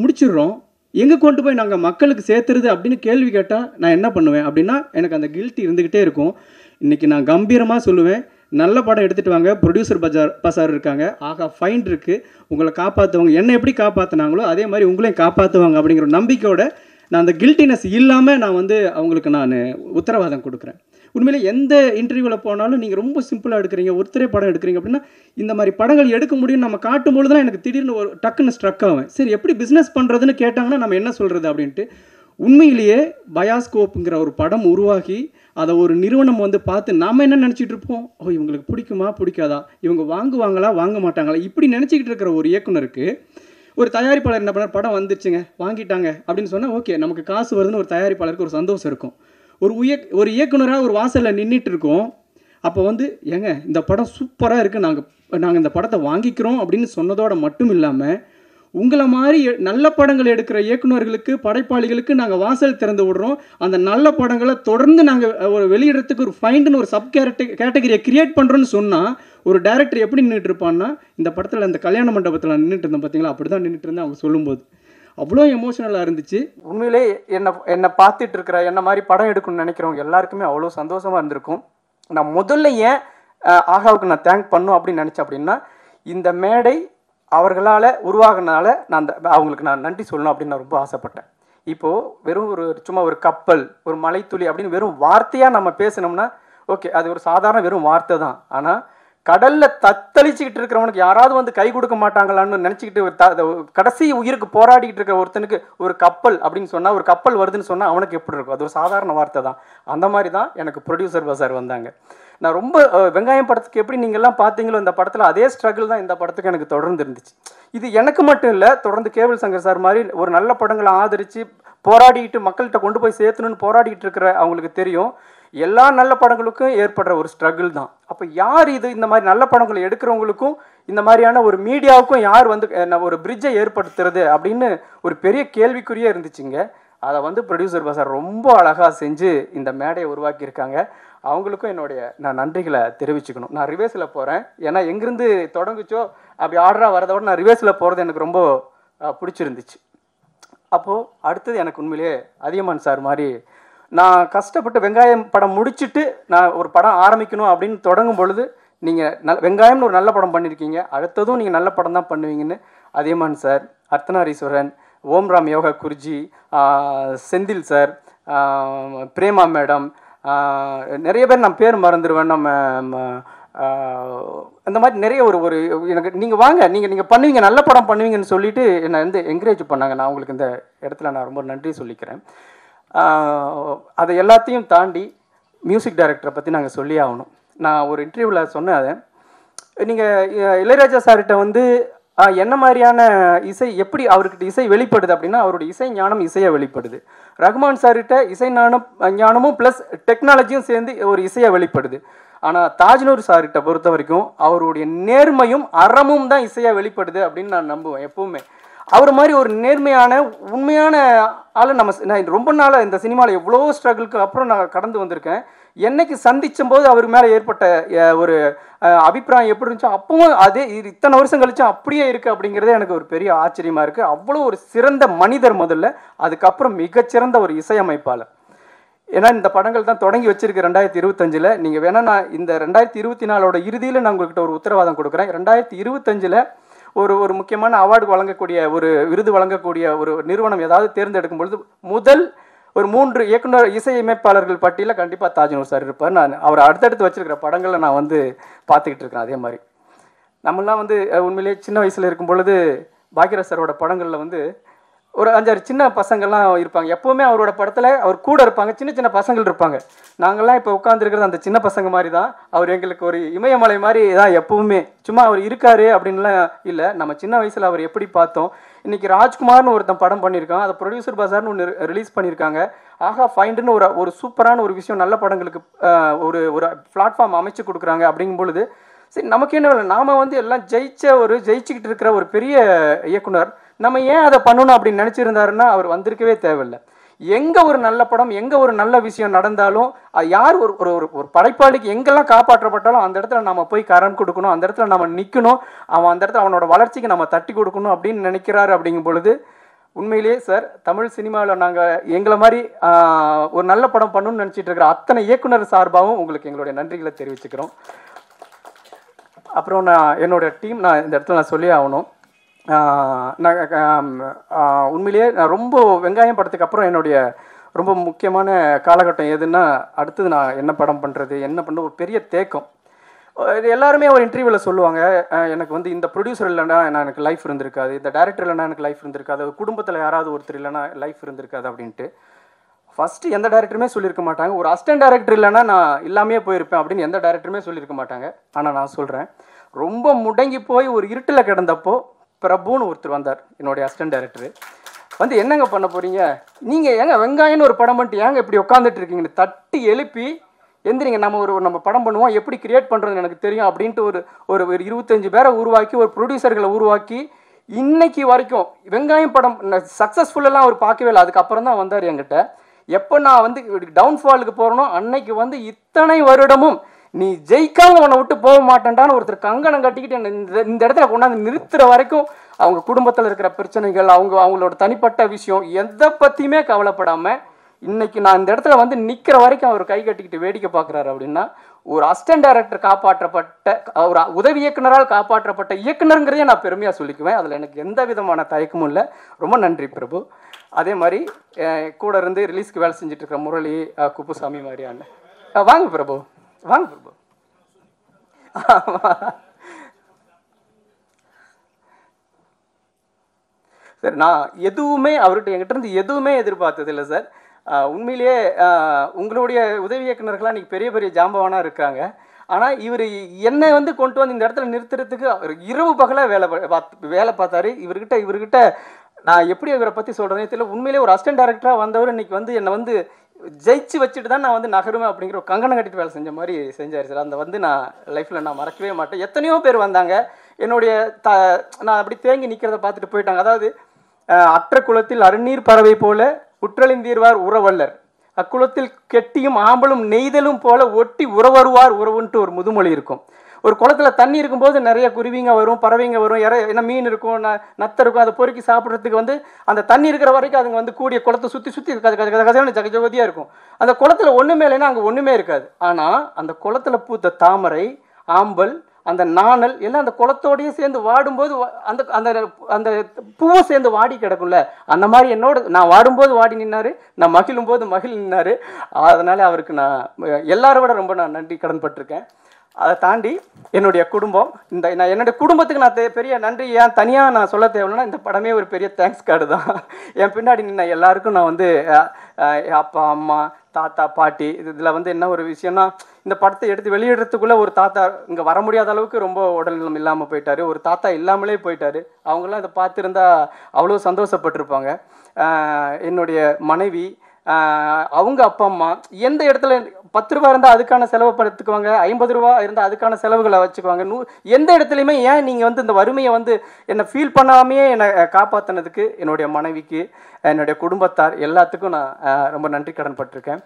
முடிச்சிடுறோம், எங்கே கொண்டு போய் நாங்கள் மக்களுக்கு சேர்த்துறது அப்படின்னு கேள்வி கேட்டால் நான் என்ன பண்ணுவேன் அப்படின்னா எனக்கு அந்த கில்ட்டி இருந்துக்கிட்டே இருக்கும். இன்றைக்கி நான் கம்பீரமாக சொல்லுவேன், நல்ல படம் எடுத்துகிட்டு வாங்க, ப்ரொடியூசர் பசார் இருக்காங்க, ஆகா ஃபைண்ட் இருக்குது, உங்களை காப்பாற்றுவாங்க, என்னை எப்படி காப்பாற்றினாங்களோ அதே மாதிரி உங்களையும் காப்பாற்றுவாங்க அப்படிங்கிற நம்பிக்கையோட நான் அந்த கில்ட்டினஸ் இல்லாமல் நான் வந்து அவங்களுக்கு நான் உத்தரவாதம் கொடுக்குறேன். உண்மையிலே எந்த இன்டர்வியூவில் போனாலும் நீங்கள் ரொம்ப சிம்பிளாக எடுக்கிறீங்க, ஒருத்தரே படம் எடுக்கிறீங்க அப்படின்னா இந்த மாதிரி படங்கள் எடுக்க முடியும்னு நம்ம காட்டும்பொழுது தான் எனக்கு திடீர்னு ஒரு டக்குன்னு ஸ்ட்ரக் ஆகும். சரி எப்படி பிஸ்னஸ் பண்ணுறதுன்னு கேட்டாங்கன்னா நம்ம என்ன சொல்கிறது அப்படின்ட்டு. உண்மையிலேயே பயாஸ்கோப்புங்கிற ஒரு படம் உருவாகி அதை ஒரு நிறுவனம் வந்து பார்த்து நாம் என்ன நினச்சிட்டு இருப்போம், ஓ இவங்களுக்கு பிடிக்குமா பிடிக்காதா, இவங்க வாங்குவாங்களா வாங்க மாட்டாங்களா, இப்படி நினச்சிக்கிட்டு இருக்கிற ஒரு இயக்குனருக்கு ஒரு தயாரிப்பாளர் என்ன பண்ணார், படம் வந்துடுச்சுங்க வாங்கிட்டாங்க அப்படின்னு சொன்னால் ஓகே நமக்கு காசு வருதுன்னு ஒரு தயாரிப்பாளருக்கு ஒரு சந்தோஷம் இருக்கும். ஒரு இயக்குனராக ஒரு வாசலில் நின்றுட்டு இருக்கோம், அப்போ வந்து ஏங்க இந்த படம் சூப்பராக இருக்குது, நாங்கள் இந்த படத்தை வாங்கிக்கிறோம் அப்படின்னு சொன்னதோடு மட்டும் இல்லாமல் உங்களை மாதிரி நல்ல படங்கள் எடுக்கிற இயக்குநர்களுக்கு படைப்பாளிகளுக்கு நாங்கள் வாசல் திறந்து விடுறோம். அந்த நல்ல படங்களை தொடர்ந்து நாங்கள் ஒரு வெளியிடறதுக்கு ஒரு ஃபைண்டுன்னு ஒரு சப் கேட்டகரியை கிரியேட் பண்ணுறோன்னு சொன்னால் ஒரு டைரக்டர் எப்படி நின்றுட்டு இருப்பான்னா, இந்த படத்தில் இந்த கல்யாண மண்டபத்தில் நின்றுட்டு இருந்தேன் பார்த்தீங்களா, அப்படி தான் நின்றுட்டு இருந்தேன் அவங்க சொல்லும்போது. அவ்வளோ எமோஷனலாக இருந்துச்சு. உண்மையிலே என்னை பார்த்துட்டு இருக்கிற என்ன மாதிரி படம் எடுக்கணும்னு நினைக்கிறவங்க எல்லாருக்குமே அவ்வளோ சந்தோஷமாக இருந்திருக்கும். நான் முதல்ல ஏன் ஆகாவுக்கு நான் தேங்க் பண்ணும் அப்படின்னு நினச்சேன் அப்படின்னா, இந்த மேடை அவர்களால் உருவாகினால அவங்களுக்கு நான் நன்றி சொல்லணும் அப்படின்னு நான் ரொம்ப ஆசைப்பட்டேன். இப்போது வெறும் சும்மா ஒரு கப்பல், ஒரு மலைத்துளி அப்படின்னு வெறும் வார்த்தையாக நம்ம பேசினோம்னா ஓகே, அது ஒரு சாதாரண வெறும் வார்த்தை தான். ஆனால் கடலில் தத்தளிச்சுக்கிட்டு இருக்கிறவனுக்கு யாராவது வந்து கை கொடுக்க மாட்டாங்களான்னு நினச்சிக்கிட்டு கடைசி உயிருக்கு போராடிக்கிட்டு இருக்கிற ஒருத்தனுக்கு ஒரு கப்பல் அப்படின்னு சொன்னால், ஒரு கப்பல் வருதுன்னு சொன்னால் அவனுக்கு எப்படி இருக்கும், அது ஒரு சாதாரண வார்த்தை தான். அந்த மாதிரி தான் எனக்கு ப்ரொடியூசர் பசார் வந்தாங்க. நான் ரொம்ப வெங்காயம் படத்துக்கு எப்படி நீங்கள்லாம் பார்த்தீங்களோ இந்த படத்தில் அதே ஸ்ட்ரகிள் தான் இந்த படத்துக்கு எனக்கு தொடர்ந்து இருந்துச்சு. இது எனக்கு மட்டும் இல்லை, தொடர்ந்து கேபிள் சங்கர் சார் மாதிரி ஒரு நல்ல படங்களை ஆதரித்து போராடிட்டு மக்கள்கிட்ட கொண்டு போய் சேர்த்தணுன்னு போராடிட்டு இருக்கிற அவங்களுக்கு தெரியும், எல்லா நல்ல படங்களுக்கும் ஏற்படுற ஒரு ஸ்ட்ரகிள் தான். அப்போ யார் இது இந்த மாதிரி நல்ல படங்களை எடுக்கிறவங்களுக்கும் இந்த மாதிரியான ஒரு மீடியாவுக்கும் யார் வந்து ஒரு பிரிட்ஜை ஏற்படுத்துறது அப்படின்னு ஒரு பெரிய கேள்விக்குறியே இருந்துச்சுங்க. அதை வந்து ப்ரொடியூசர் பசார் ரொம்ப அழகாக செஞ்சு இந்த மேடையை உருவாக்கியிருக்காங்க. அவங்களுக்கும் நான் நன்றிகளை தெரிவிச்சுக்கணும். நான் ரிவேஸில் போகிறேன், ஏன்னா எங்கேருந்து தொடங்குச்சோ அப்படி ஆர்டராக வரதை விட நான் ரிவேஸில் போகிறது எனக்கு ரொம்ப பிடிச்சிருந்துச்சு. அப்போது அடுத்தது எனக்கு உண்மையிலேயே அதியமான் சார் மாதிரி நான் கஷ்டப்பட்டு வெங்காயம் படம் முடிச்சுட்டு நான் ஒரு படம் ஆரம்பிக்கணும் அப்படின்னு தொடங்கும் பொழுது நீங்கள் வெங்காயம்னு ஒரு நல்ல படம் பண்ணியிருக்கீங்க, அடுத்ததும் நீங்கள் நல்ல படம் தான் பண்ணுவீங்கன்னு Athiyaman sir, Arthanareeswaran, Omram Yoga Guruji, Senthil sir, Prema madam, நிறைய பேர் நான் பேர் மறந்துடுவேன். நம்ம அந்த மாதிரி நிறைய ஒரு எனக்கு நீங்கள் வாங்க, நீங்கள் பண்ணுவீங்க, நல்ல படம் பண்ணுவீங்கன்னு சொல்லிட்டு என்னை வந்து என்கரேஜ் பண்ணாங்க. நான் உங்களுக்கு இந்த இடத்துல நான் ரொம்ப நன்றி சொல்லிக்கிறேன். அதை எல்லாத்தையும் தாண்டி மியூசிக் டைரக்டரை பற்றி நாங்கள் சொல்லி ஆகணும். நான் ஒரு இன்டர்வியூவில் சொன்னேன், அதை நீங்கள் இளையராஜா சார்கிட்ட வந்து என்ன மாதிரியான இசை, எப்படி அவர்கிட்ட இசை வெளிப்படுது அப்படின்னா அவருடைய இசை ஞானம் இசையை வெளிப்படுது. ரகுமான் சார்கிட்ட இசை ஞானமும் ப்ளஸ் டெக்னாலஜியும் சேர்ந்து ஒரு இசையை வெளிப்படுது. ஆனால் தாஜ்னூர் சார்கிட்ட பொறுத்த வரைக்கும் அவருடைய நேர்மையும் அறமும் தான் இசையாக வெளிப்படுது அப்படின்னு நான் நம்புவேன் எப்பவுமே. அவர் மாதிரி ஒரு நேர்மையான உண்மையான ஆள் நான் ரொம்ப நாளாக இந்த சினிமாவில் எவ்வளோ ஸ்ட்ரகிளுக்கு அப்புறம் நான் கடந்து வந்திருக்கேன். என்னைக்கு சந்திச்சும் போது அவர் மேலே ஏற்பட்ட ஒரு அபிப்பிராயம் எப்படி இருந்துச்சோ அப்பவும் அதே இத்தனை வருஷம் கழிச்சும் அப்படியே இருக்குது அப்படிங்கிறதே எனக்கு ஒரு பெரிய ஆச்சரியமாக இருக்குது. அவ்வளோ ஒரு சிறந்த மனிதர் முதல்ல, அதுக்கப்புறம் மிகச்சிறந்த ஒரு இசையமைப்பாளர். ஏன்னா இந்த படங்கள் தான் தொடங்கி வச்சிருக்கு 2025. நீங்கள் வேணால் நான் இந்த 2024 இறுதியில் நான் உங்கள்கிட்ட ஒரு உத்தரவாதம் கொடுக்குறேன். 2025 ஒரு முக்கியமான அவார்டு வழங்கக்கூடிய ஒரு விருது வழங்கக்கூடிய ஒரு நிறுவனம் ஏதாவது தேர்ந்தெடுக்கும் பொழுது முதல் ஒரு 3 இயக்குனர் இசையமைப்பாளர்கள் பட்டியலில் கண்டிப்பாக தாஜ்னூர் சார் இருப்பார். நான் அவர் அடுத்தடுத்து வச்சிருக்கிற படங்களில் நான் வந்து பார்த்துக்கிட்டு இருக்கேன். அதே மாதிரி நம்மளாம் வந்து உண்மையிலேயே சின்ன வயசில் இருக்கும் பொழுது பாக்யராஜ் சாரோட படங்களில் வந்து ஒரு 5-6 சின்ன பசங்கள்லாம் இருப்பாங்க. எப்போவுமே அவரோட படத்தில் அவர் கூட இருப்பாங்க, சின்ன சின்ன பசங்கள் இருப்பாங்க. நாங்கள்லாம் இப்போ உட்காந்துருக்கிறது அந்த சின்ன பசங்க மாதிரி தான். அவர் எங்களுக்கு ஒரு இமயமலை மாதிரி தான் எப்போவுமே. சும்மா அவர் இருக்காரு அப்படின்லாம் இல்லை, நம்ம சின்ன வயசில் அவர் எப்படி பார்த்தோம். இன்றைக்கி ராஜ்குமார்னு ஒருத்தன் படம் பண்ணியிருக்கான், அதை ப்ரொடியூசர் பஜார்னு ஒன்று ரிலீஸ் பண்ணியிருக்காங்க. ஆஹா ஃபைண்டுன்னு ஒரு சூப்பரான ஒரு விஷயம், நல்ல படங்களுக்கு ஒரு பிளாட்ஃபார்ம் அமைச்சு கொடுக்குறாங்க. அப்படிங்கும் பொழுது சரி நமக்கு என்ன இல்லை, நாம் வந்து எல்லாம் ஜெயிச்சுக்கிட்டு இருக்கிற ஒரு பெரிய இயக்குனர், நம்ம ஏன் அதை பண்ணணும் அப்படின்னு நினச்சிருந்தாருன்னா அவர் வந்திருக்கவே தேவையில்லை. எங்கே ஒரு நல்ல படம், எங்கே ஒரு நல்ல விஷயம் நடந்தாலும் யார் ஒரு படைப்பாளிக்கு எங்கெல்லாம் காப்பாற்றப்பட்டாலும் அந்த இடத்துல நம்ம போய் கரம் கொடுக்கணும், அந்த இடத்துல நம்ம நிற்கணும், அந்த இடத்துல அவனோட வளர்ச்சிக்கு நம்ம தட்டி கொடுக்கணும் அப்படின்னு நினைக்கிறாரு. அப்படிங்கும் பொழுது உண்மையிலேயே சார் தமிழ் சினிமாவில் நாங்கள் எங்களை மாதிரி ஒரு நல்ல படம் பண்ணணும்னு நினச்சிட்டு இருக்கிற அத்தனை இயக்குனர் சார்பாகவும் உங்களுக்கு எங்களுடைய நன்றிகளை தெரிவிச்சுக்கிறோம். அப்புறம் என்னோட டீம் இந்த இடத்துல நான் சொல்லி ஆகணும். உண்மையிலேயே நான் ரொம்ப வெங்காயம் படத்துக்கு அப்புறம் என்னுடைய ரொம்ப முக்கியமான காலகட்டம் எதுன்னா அடுத்தது நான் என்ன படம் பண்ணுறது ஒரு பெரிய தேக்கம். இது எல்லாருமே ஒரு இன்டர்வியூவில் சொல்லுவாங்க, எனக்கு வந்து இந்த ப்ரொடியூசர் இல்லைன்னா எனக்கு லைஃப் இருந்திருக்காது, இந்த டைரக்டர் இல்லைன்னா எனக்கு லைஃப் இருந்திருக்காது, குடும்பத்தில் யாராவது ஒருத்தர் இல்லைன்னா லைஃப் இருந்திருக்காது அப்படின்ட்டு. ஃபஸ்ட்டு எந்த டேரக்டருமே சொல்லியிருக்க மாட்டாங்க, ஒரு அசிஸ்டன்ட் டேரக்டர் இல்லைன்னா நான் இல்லாமே போயிருப்பேன் அப்படின்னு எந்த டேரக்டருமே சொல்லியிருக்க மாட்டாங்க. ஆனால் நான் சொல்கிறேன், ரொம்ப முடங்கி போய் ஒரு இருட்டில் கிடந்தப்போ பிரபுன்னு ஒருத்தர் வந்தார், என்னுடைய அசிஸ்டன்ட் டைரக்டரு. வந்து என்னங்க பண்ண போகிறீங்க, நீங்கள் ஏங்க வெங்காயம்னு ஒரு படம் பண்ணிட்டு ஏங்க இப்படி உட்காந்துட்டு இருக்கீங்கன்னு தட்டி எழுப்பி எந்திரிங்க, நம்ம படம் பண்ணுவோம், எப்படி கிரியேட் பண்ணுறதுன்னு எனக்கு தெரியும் அப்படின்ட்டு ஒரு 25 பேரை உருவாக்கி ஒரு ப்ரொடியூசர்களை உருவாக்கி இன்னைக்கு வரைக்கும் வெங்காயம் படம் சக்ஸஸ்ஃபுல்லெல்லாம் அவர் பார்க்கவே இல்லை. அதுக்கப்புறம் தான் வந்தார் என்கிட்ட. எப்போ நான் வந்து டவுன்ஃபாலுக்கு போகிறனோ அன்னைக்கு வந்து இத்தனை வருடமும் நீ ஜெயிக்காம உன்னை விட்டு போக மாட்டேன்டான்னு ஒருத்தர் கங்கணம் கட்டிக்கிட்டு இந்த இடத்துல கொண்டாந்து நிறுத்துற வரைக்கும் அவங்க குடும்பத்தில் இருக்கிற பிரச்சனைகள், அவங்களோட தனிப்பட்ட விஷயம் எதை பற்றியுமே கவலைப்படாமல் இன்னைக்கு நான் இந்த இடத்துல வந்து நிற்கிற வரைக்கும் அவர் கை கட்டிக்கிட்டு வேடிக்கை பார்க்குறாரு. அப்படின்னா ஒரு அசிஸ்டன்ட் டைரக்டர் காப்பாற்றப்பட்ட, ஒரு உதவி இயக்குனரால் காப்பாற்றப்பட்ட இயக்குனருங்கிறதே நான் பெருமையாக சொல்லிக்குவேன். அதில் எனக்கு எந்த விதமான தயக்கமும் இல்லை. ரொம்ப நன்றி பிரபு. அதே மாதிரி கூட இருந்து ரிலீஸ்க்கு வேலை செஞ்சுட்டு இருக்கிற முரளி, குப்புசாமி மாதிரியான வாங்க பிரபு, வாங்க பிரபு. சார் நான் எதுவுமே அவர்கிட்ட என்கிட்ட இருந்து எதுவுமே எதிர்பார்த்தது இல்லை சார். உண்மையிலேயே உங்களுடைய உதவி இயக்குனர்களாக இன்றைக்கி பெரிய பெரிய ஜாம்பவானாக இருக்காங்க. ஆனால் இவர் என்னை வந்து கொண்டு வந்து இந்த இடத்துல நிறுத்துறதுக்கு அவர் இரவு பகலாக வேலை பார்த்தாரு. இவர்கிட்ட நான் எப்படி இவரை பற்றி சொல்கிறதே தெரியல. உண்மையிலே ஒரு அசிஸ்டன்ட் டைரக்டராக வந்தவர் இன்றைக்கி வந்து என்னை வந்து ஜெயிச்சு வச்சுட்டு தான் நான் வந்து நகருவேன் அப்படிங்கிற ஒரு கங்கணம் கட்டிட்டு வேலை செஞ்ச மாதிரி செஞ்சார் சார். அந்த வந்து நான் லைஃப்பில் நான் மறக்கவே மாட்டேன். எத்தனையோ பேர் வந்தாங்க என்னுடைய நான் அப்படி தேங்கி நிற்கிறத பார்த்துட்டு போயிட்டாங்க. அதாவது அற்ற குளத்தில் அருநீர் பறவை போல உற்றலிந்தீர்வார் உறவல்லர், அக்குளத்தில் கெட்டியும் ஆம்பலும் நெய்தலும் போல ஒட்டி உறவருவார் உறவுன்ட்டு ஒரு முதுமொழி இருக்கும். ஒரு குளத்தில் தண்ணி இருக்கும்போது நிறைய குருவிங்க வரும், பறவைங்க வரும், என்ன மீன் இருக்கும், நத்தை இருக்கும். அதை பொறுக்கி சாப்பிட்றதுக்கு வந்து அந்த தண்ணி இருக்கிற வரைக்கும் அதுங்க வந்து கூடிய குளத்தை சுற்றி கதையான ஜகஜோதியாக இருக்கும். அந்த குளத்தில் ஒன்றுமே இல்லைன்னா அங்கே ஒன்றுமே இருக்காது. ஆனால் அந்த குளத்தில் பூத்த தாமரை ஆம்பல், அந்த நாணல் எல்லாம் அந்த குளத்தோடையே சேர்ந்து வாடும்போது அந்த அந்த அந்த பூவை சேர்ந்து வாடி கிடக்கும்ல, அந்த மாதிரி என்னோட நான் வாடும்போது வாடி நின்னாரு, நான் மகிழும் போது மகிழ் நின்னாரு. அதனால அவருக்கு நான் எல்லாரோட ரொம்ப நான் நன்றி கடன் பட்டிருக்கேன். அதை தாண்டி என்னுடைய குடும்பம், நான் என்னுடைய குடும்பத்துக்கு நான் பெரிய நன்றி ஏன் தனியாக நான் சொல்ல தேவைன்னா, இந்த படமே ஒரு பெரிய தேங்க்ஸ் கார்டு தான். என் பின்னாடி நின்ன எல்லாருக்கும் நான் வந்து அப்பா, அம்மா, தாத்தா, பாட்டி, இதில் வந்து என்ன ஒரு விஷயம்னா, இந்த படத்தை எடுத்து வெளியிடுறதுக்குள்ளே ஒரு தாத்தா இங்கே வர முடியாத அளவுக்கு ரொம்ப உடல்நலம் இல்லாமல் போயிட்டார். ஒரு தாத்தா இல்லாமலே போயிட்டார். அவங்களாம் இதை பார்த்துருந்தா அவ்வளோ சந்தோஷப்பட்டிருப்பாங்க. என்னுடைய மனைவி, அவங்க அப்பா அம்மா எந்த இடத்துல 10 ரூபா இருந்தால் அதுக்கான செலவை படுத்துக்குவாங்க, 50 ரூபா இருந்தால் அதுக்கான செலவுகளை வச்சுக்குவாங்க. எந்த இடத்துலையுமே ஏன் நீங்கள் வந்து இந்த வறுமையை வந்து என்னை ஃபீல் பண்ணாமையே என்னை காப்பாற்றினதுக்கு என்னுடைய மனைவிக்கு, என்னுடைய குடும்பத்தார் எல்லாத்துக்கும் நான் ரொம்ப நன்றி கடன் பட்டிருக்கேன்.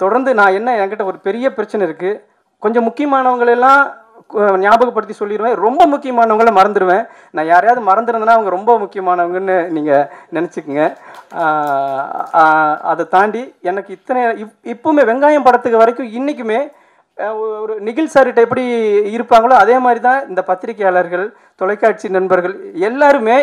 தொடர்ந்து நான் என்கிட்ட ஒரு பெரிய பிரச்சனை இருக்குது. கொஞ்சம் முக்கியமானவங்களெல்லாம் ஞாபகப்படுத்தி சொல்லிடுவேன், ரொம்ப முக்கியமானவங்கள மறந்துடுவேன். நான் யாரையாவது மறந்துருந்தேன்னா அவங்க ரொம்ப முக்கியமானவங்கன்னு நீங்கள் நினச்சிக்கோங்க. அதை தாண்டி எனக்கு இப்போவுமே வெங்காயம் படத்துக்கு வரைக்கும் இன்றைக்குமே ஒரு நிகில் சார்கிட்ட எப்படி இருப்பாங்களோ அதே மாதிரி தான் இந்த பத்திரிகையாளர்கள், தொலைக்காட்சி நண்பர்கள் எல்லாருமே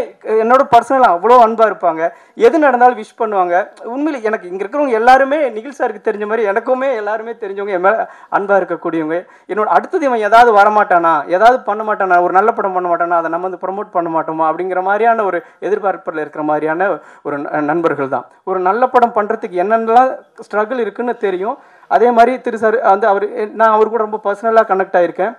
என்னோட பர்சனலாக அவ்வளோ அன்பாக இருப்பாங்க. எது நடந்தாலும் விஷ் பண்ணுவாங்க. உண்மையில் எனக்கு இங்கே இருக்கிறவங்க எல்லாருமே நிகில் சாருக்கு தெரிஞ்ச மாதிரி எனக்குமே எல்லாருமே தெரிஞ்சவங்க, என் மேலே அன்பாக இருக்கக்கூடியவங்க. என்னோட அடுத்தது இவன் ஏதாவது வரமாட்டானா, ஏதாவது பண்ண மாட்டானா, ஒரு நல்ல படம் பண்ண மாட்டானா, அதை நம்ம வந்து ப்ரமோட் பண்ண மாட்டோமா அப்படிங்கிற மாதிரியான ஒரு எதிர்பார்ப்பில் இருக்கிற மாதிரியான ஒரு நண்பர்கள் தான். ஒரு நல்ல படம் பண்ணுறதுக்கு என்னென்னலாம் ஸ்ட்ரகிள் இருக்குன்னு தெரியும். அதே மாதிரி திரு சார் வந்து நான் அவர் கூட ரொம்ப பர்சனலாக கனெக்ட் ஆகியிருக்கேன்.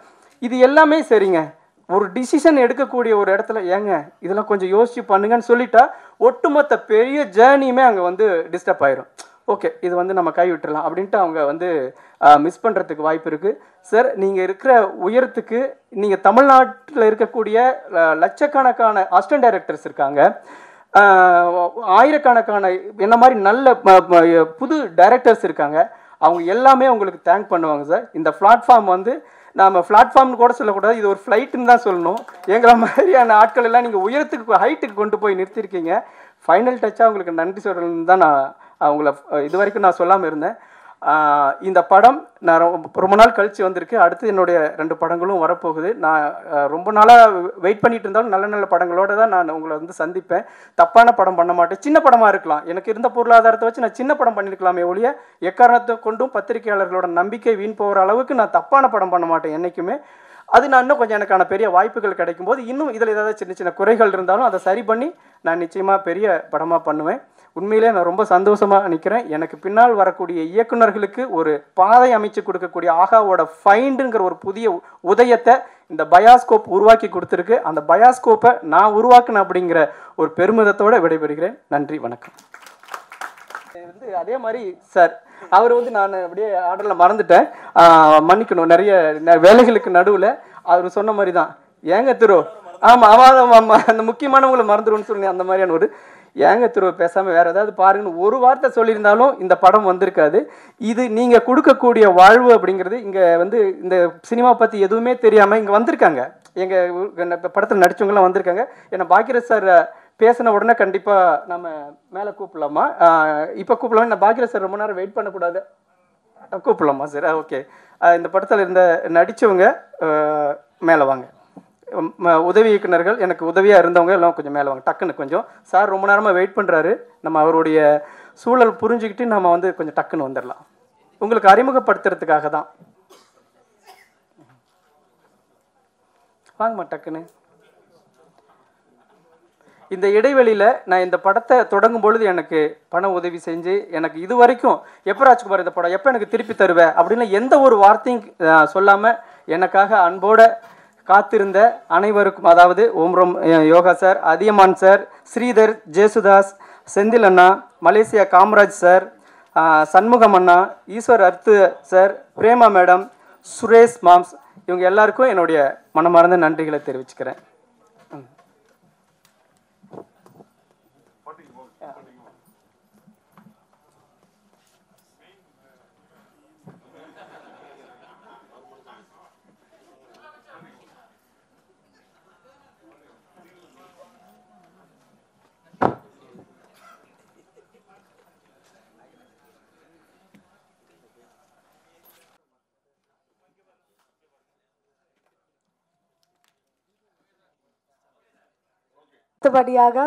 இது எல்லாமே சரிங்க, ஒரு டிசிஷன் எடுக்கக்கூடிய ஒரு இடத்துல ஏங்க இதெல்லாம் கொஞ்சம் யோசிச்சு பண்ணுங்கன்னு சொல்லிட்டா ஒட்டுமொத்த பெரிய ஜேர்னியுமே அங்கே வந்து டிஸ்டர்ப் ஆயிரும். ஓகே, இது வந்து நம்ம கை விட்டுறலாம் அப்படின்ட்டு அவங்க வந்து மிஸ் பண்ணுறதுக்கு வாய்ப்பு இருக்குது. சார், நீங்கள் இருக்கிற உயரத்துக்கு நீங்கள் தமிழ்நாட்டில் இருக்கக்கூடிய லட்சக்கணக்கான அசிஸ்டன்ட் டைரக்டர்ஸ் இருக்காங்க, ஆயிரக்கணக்கான என்ன மாதிரி நல்ல புது டைரக்டர்ஸ் இருக்காங்க. அவங்க எல்லாமே உங்களுக்கு தேங்க் பண்ணுவாங்க சார். இந்த பிளாட்ஃபார்ம் வந்து நம்ம பிளாட்ஃபார்ம்னு கூட சொல்லக்கூடாது, இது ஒரு ஃப்ளைட்டுன்னு தான் சொல்லணும். எங்களை மாதிரியான ஆட்கள் எல்லாம் நீங்கள் உயரத்துக்கு ஹைட்டுக்கு கொண்டு போய் நிறுத்திருக்கீங்க. ஃபைனல் டச்சாக உங்களுக்கு நன்றி சொல்லணும்னு தான் நான் அவங்கள இது வரைக்கும் நான் சொல்லாமல் இருந்தேன். இந்த படம் நான் ரொம்ப நாள் கழித்து வந்திருக்கு. அடுத்து என்னுடைய 2 படங்களும் வரப்போகுது. நான் ரொம்ப நாளாக வெயிட் பண்ணிட்டு இருந்தாலும் நல்ல நல்ல படங்களோடு தான் நான் உங்களை வந்து சந்திப்பேன். தப்பான படம் பண்ண மாட்டேன். சின்ன படமாக இருக்கலாம், எனக்கு இருந்த பொருளாதாரத்தை வச்சு நான் சின்ன படம் பண்ணியிருக்கலாமே ஒழிய எக்காரணத்தை கொண்டும் பத்திரிகையாளர்களோட நம்பிக்கை வீண் போகிற அளவுக்கு நான் தப்பான படம் பண்ண மாட்டேன் என்றைக்குமே. அது நான் இன்னும் கொஞ்சம் எனக்கான பெரிய வாய்ப்புகள் கிடைக்கும் போது இன்னும் இதில் ஏதாவது சின்ன சின்ன குறைகள் இருந்தாலும் அதை சரி பண்ணி நான் நிச்சயமாக பெரிய படமாக பண்ணுவேன். உண்மையிலே நான் ரொம்ப சந்தோஷமாக நிற்கிறேன். எனக்கு பின்னால் வரக்கூடிய இயக்குநர்களுக்கு ஒரு பாதை அமைச்சு கொடுக்கக்கூடிய ஆகாவோட ஃபைண்டுங்கிற ஒரு புதிய உதயத்தை இந்த பயாஸ்கோப் உருவாக்கி கொடுத்துருக்கு. அந்த பயாஸ்கோப்பை நான் உருவாக்கினேன் அப்படிங்கிற ஒரு பெருமிதத்தோடு விடைபெறுகிறேன். நன்றி, வணக்கம். வந்து அதே மாதிரி சார், அவர் வந்து நான் அப்படியே ஆர்டரில் மறந்துட்டேன், மன்னிக்கணும். நிறைய வேலைகளுக்கு நடுவில் அவர் சொன்ன மாதிரி தான், ஏங்க திரு, ஆமாம் அந்த முக்கியமானவங்களை மறந்துடும்னு சொன்னேன். அந்த மாதிரியான ஒரு ஏங்க திரு பேசாமல் வேறு ஏதாவது பாருங்கன்னு ஒரு வார்த்தை சொல்லியிருந்தாலும் இந்த படம் வந்திருக்காது. இது நீங்கள் கொடுக்கக்கூடிய வாழ்வு அப்படிங்கிறது. இங்கே வந்து இந்த சினிமா பற்றி எதுவுமே தெரியாமல் இங்கே வந்திருக்காங்க, எங்கள் படத்தில் நடித்தவங்களாம் வந்திருக்காங்க. ஏன்னா பாக்கியராஜ் சார் பேசின உடனே கண்டிப்பாக நம்ம மேலே கூப்பிடலாமா? இப்போ கூப்பிடலாமா? நான் பாக்கியராஜ் சார் ரொம்ப நேரம் வெயிட் பண்ணக்கூடாது, கூப்பிடலாமா சார்? ஓகே. இந்த படத்தில் இருந்த நடித்தவங்க மேலே வாங்க. உதவி இயக்குநர்கள், எனக்கு உதவியாக இருந்தவங்க எல்லாம் கொஞ்சம் மேலே வாங்க டக்குன்னு. கொஞ்சம் சார் ரொம்ப நேரமாக வெயிட் பண்ணுறாரு, நம்ம அவருடைய சூழல் புரிஞ்சுக்கிட்டு நம்ம வந்து கொஞ்சம் டக்குன்னு வந்துடலாம். உங்களுக்கு அறிமுகப்படுத்துறதுக்காக தான். வாங்கம்மா டக்குன்னு. இந்த இடைவெளியில் நான் இந்த படத்தை தொடங்கும் பொழுது எனக்கு பண உதவி செஞ்சு எனக்கு இது வரைக்கும் எப்போ ராஜ்குமார் இந்த படம் எப்போ எனக்கு திருப்பி தருவேன் அப்படின்னு எந்த ஒரு வார்த்தையும் சொல்லாமல் எனக்காக அன்போட காத்திருந்த அனைவருக்கும், அதாவது ஓம்ரம் யோகா சார், அதியமான் சார், ஸ்ரீதர், ஜேசுதாஸ், செந்தில் அண்ணா, மலேசியா காமராஜ் சார், சண்முகம் அண்ணா, ஈஸ்வர் அர்த்து சார், பிரேமா மேடம், சுரேஷ் மாம்ஸ், இவங்க எல்லாருக்கும் என்னுடைய மனமார்ந்த நன்றிகளை தெரிவிச்சுக்கிறேன். அடுத்தபடியாக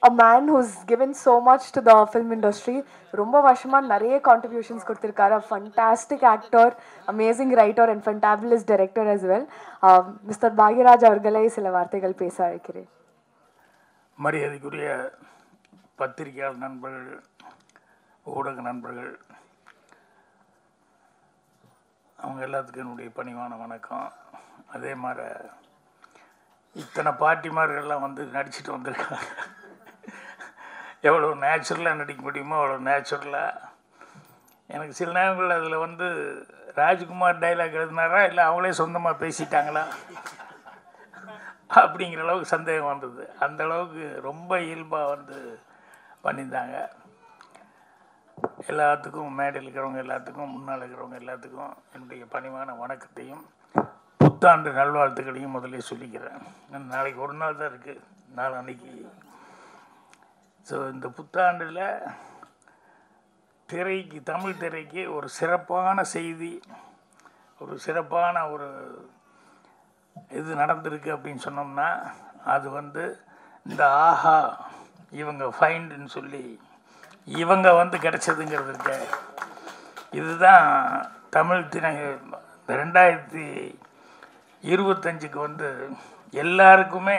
a man who's given so much to the film industry, ரொம்ப வருஷமா நிறைய contributions கொடுத்திருக்காரு. A fantastic actor, amazing writer and fantabulous director as well. Mr. Bhagyaraj அவர்களை சில வார்த்தைகள் பேச அழைக்கிறேன். மரியாதைக்குரிய பத்திரிகையாளர் நண்பர்கள், ஊடக நண்பர்கள், அவங்க எல்லாத்துக்கும் என்னுடைய பணிவான வணக்கம். அதே மாதிரி இத்தனை பாட்டிமார்கள்லாம் வந்து நடிச்சுட்டு வந்திருக்காங்க. எவ்வளோ நேச்சுரலாக நடிக்க முடியுமோ அவ்வளோ நேச்சுரலாக. எனக்கு சில நேரங்கள் அதில் வந்து ராஜ்குமார் டைலாக் எழுதினாரா இல்லை அவங்களே சொந்தமாக பேசிட்டாங்களா அப்படிங்கிற அளவுக்கு சந்தேகம் வந்தது. அந்த அளவுக்கு ரொம்ப இயல்பாக வந்து பண்ணியிருந்தாங்க. எல்லாத்துக்கும் மேடையில் இருக்கிறவங்க எல்லாத்துக்கும், முன்னால் இருக்கிறவங்க எல்லாத்துக்கும் என்னுடைய பணிவான வணக்கத்தையும் புத்தாண்டு நல்வாழ்த்துக்களையும் முதலே சொல்லிக்கிறேன். நாளைக்கு ஒரு நாள் தான் இருக்குது, நாளன்னைக்கு. ஸோ இந்த புத்தாண்டில் திரைக்கு, தமிழ் திரைக்கு ஒரு சிறப்பான செய்தி, ஒரு சிறப்பான ஒரு இது நடந்திருக்கு அப்படின்னு சொன்னோம்னா அது வந்து இந்த ஆஹா இவங்க ஃபைண்டுன்னு சொல்லி இவங்க வந்து கிடைச்சதுங்கிறது இருக்க. இதுதான் தமிழ் திரை 2025க்கு வந்து எல்லாருக்குமே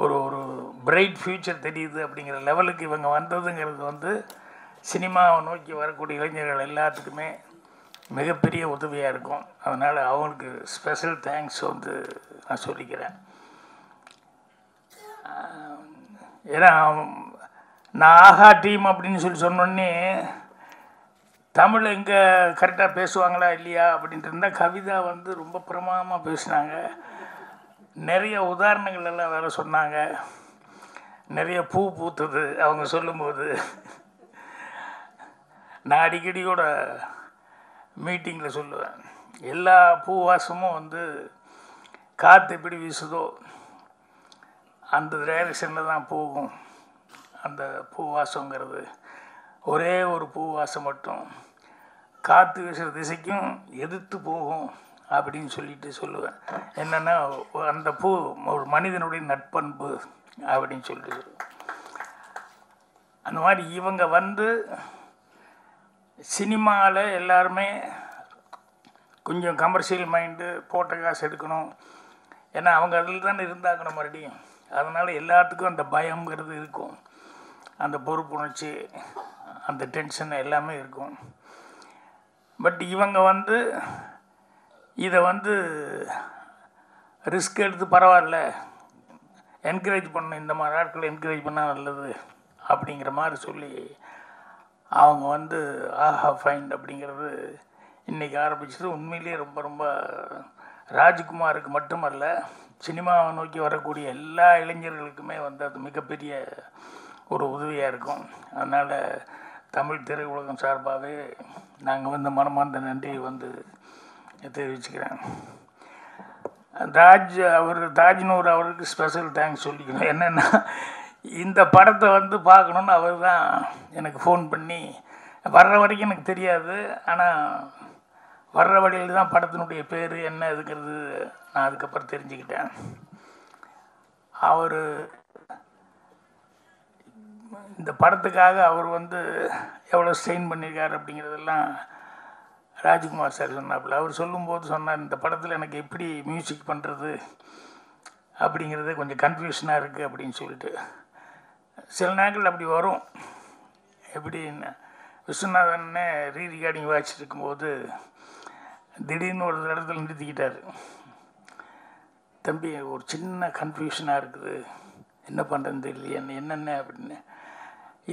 ஒரு ஒரு பிரைட் ஃப்யூச்சர் தெரியுது அப்படிங்கிற லெவலுக்கு இவங்க வந்ததுங்கிறது வந்து சினிமாவை நோக்கி வரக்கூடிய இளைஞர்கள் எல்லாத்துக்குமே மிகப்பெரிய உதவியாக இருக்கும். அதனால் அவங்களுக்கு ஸ்பெஷல் தேங்க்ஸ் வந்து நான் சொல்லிக்கிறேன். ஏன்னா நான் ஆஹா டீம் அப்படின்னு சொல்லி சொன்னோடனே தமிழ் எங்கே கரெக்டாக பேசுவாங்களா இல்லையா அப்படின்ட்டு இருந்தால் கவிதா வந்து ரொம்ப பிரமாதமாக பேசினாங்க. நிறைய உதாரணங்கள் எல்லாம் வேறு சொன்னாங்க. நிறைய பூ பூத்துது அவங்க சொல்லும்போது. நான் அடிக்கடியோட மீட்டிங்கில் சொல்லுவேன், எல்லா பூ வாசமும் வந்து காற்று எப்படி வீசுதோ அந்த டைரக்ஷனில் தான் போகும். அந்த பூ வாசங்கிறது ஒரே ஒரு பூ வாசம் மட்டும் காற்று வீசுகிற திசைக்கும் எதிர்த்து போகும் அப்படின்னு சொல்லிட்டு சொல்லுவேன். என்னென்னா அந்த பூ ஒரு மனிதனுடைய நட்பண்பு அப்படின்னு சொல்லிட்டு. அந்த மாதிரி இவங்க வந்து சினிமாவில் எல்லாருமே கொஞ்சம் கமர்ஷியல் மைண்டு, போட்ட காசு எடுக்கணும், ஏன்னா அவங்க அதில் தானே இருந்தாக்கணும் மறுபடியும். அதனால் எல்லாத்துக்கும் அந்த பயங்கிறது இருக்கும், அந்த பொறுப்புணர்ச்சி, அந்த டென்ஷன் எல்லாமே இருக்கும். பட் இவங்க வந்து இதை வந்து ரிஸ்க் எடுத்து பரவாயில்ல, என்கரேஜ் பண்ணணும், இந்த மாதிரி ஆட்களை என்கரேஜ் பண்ணால் நல்லது அப்படிங்கிற மாதிரி சொல்லி அவங்க வந்து ஆஹா ஃபைண்ட் அப்படிங்கிறது இன்றைக்கி ஆரம்பிச்சது. உண்மையிலேயே ரொம்ப ரொம்ப ராஜ்குமாருக்கு மட்டுமல்ல, சினிமாவை நோக்கி வரக்கூடிய எல்லா இளைஞர்களுக்குமே வந்து அது மிகப்பெரிய ஒரு உதவியாக இருக்கும். அதனால் தமிழ் திரை உலகம் சார்பாகவே நாங்கள் வந்து மனமார்ந்த நன்றியை வந்து தெரிவிச்சுக்கிறேன். தாஜ்னூர் அவருக்கு ஸ்பெஷல் தேங்க்ஸ் சொல்லிக்கணும். என்னென்னா இந்த படத்தை வந்து பார்க்கணுன்னு அவர் தான் எனக்கு ஃபோன் பண்ணி, வர்ற வரைக்கும் எனக்கு தெரியாது, ஆனால் வர்ற வழியில் தான் படத்தினுடைய பேர் என்ன இருக்கிறது நான் அதுக்கப்புறம் தெரிஞ்சுக்கிட்டேன். அவர் இந்த படத்துக்காக அவர் வந்து எவ்வளோ ஸ்ட்ரெயின் பண்ணியிருக்காரு அப்படிங்கிறதெல்லாம் ராஜ்குமார் சார் சொன்னாப்புல. அவர் சொல்லும்போது சொன்னார், இந்த படத்தில் எனக்கு எப்படி மியூசிக் பண்ணுறது அப்படிங்கிறது கொஞ்சம் கன்ஃபியூஷனாக இருக்குது அப்படின்னு சொல்லிட்டு. சில நேரங்கள் அப்படி வரும். எப்படின்னு விஸ்வநாதன்னே ரீரிகார்டிங் வாட்சிட்டு இருக்கும்போது திடீர்னு ஒரு இடத்துல நிறுத்திக்கிட்டார். தம்பி ஒரு சின்ன கன்ஃபியூஷனாக இருக்குது, என்ன பண்ணுறதுன்னு தெரியலையே, என்னென்ன அப்படின்னு.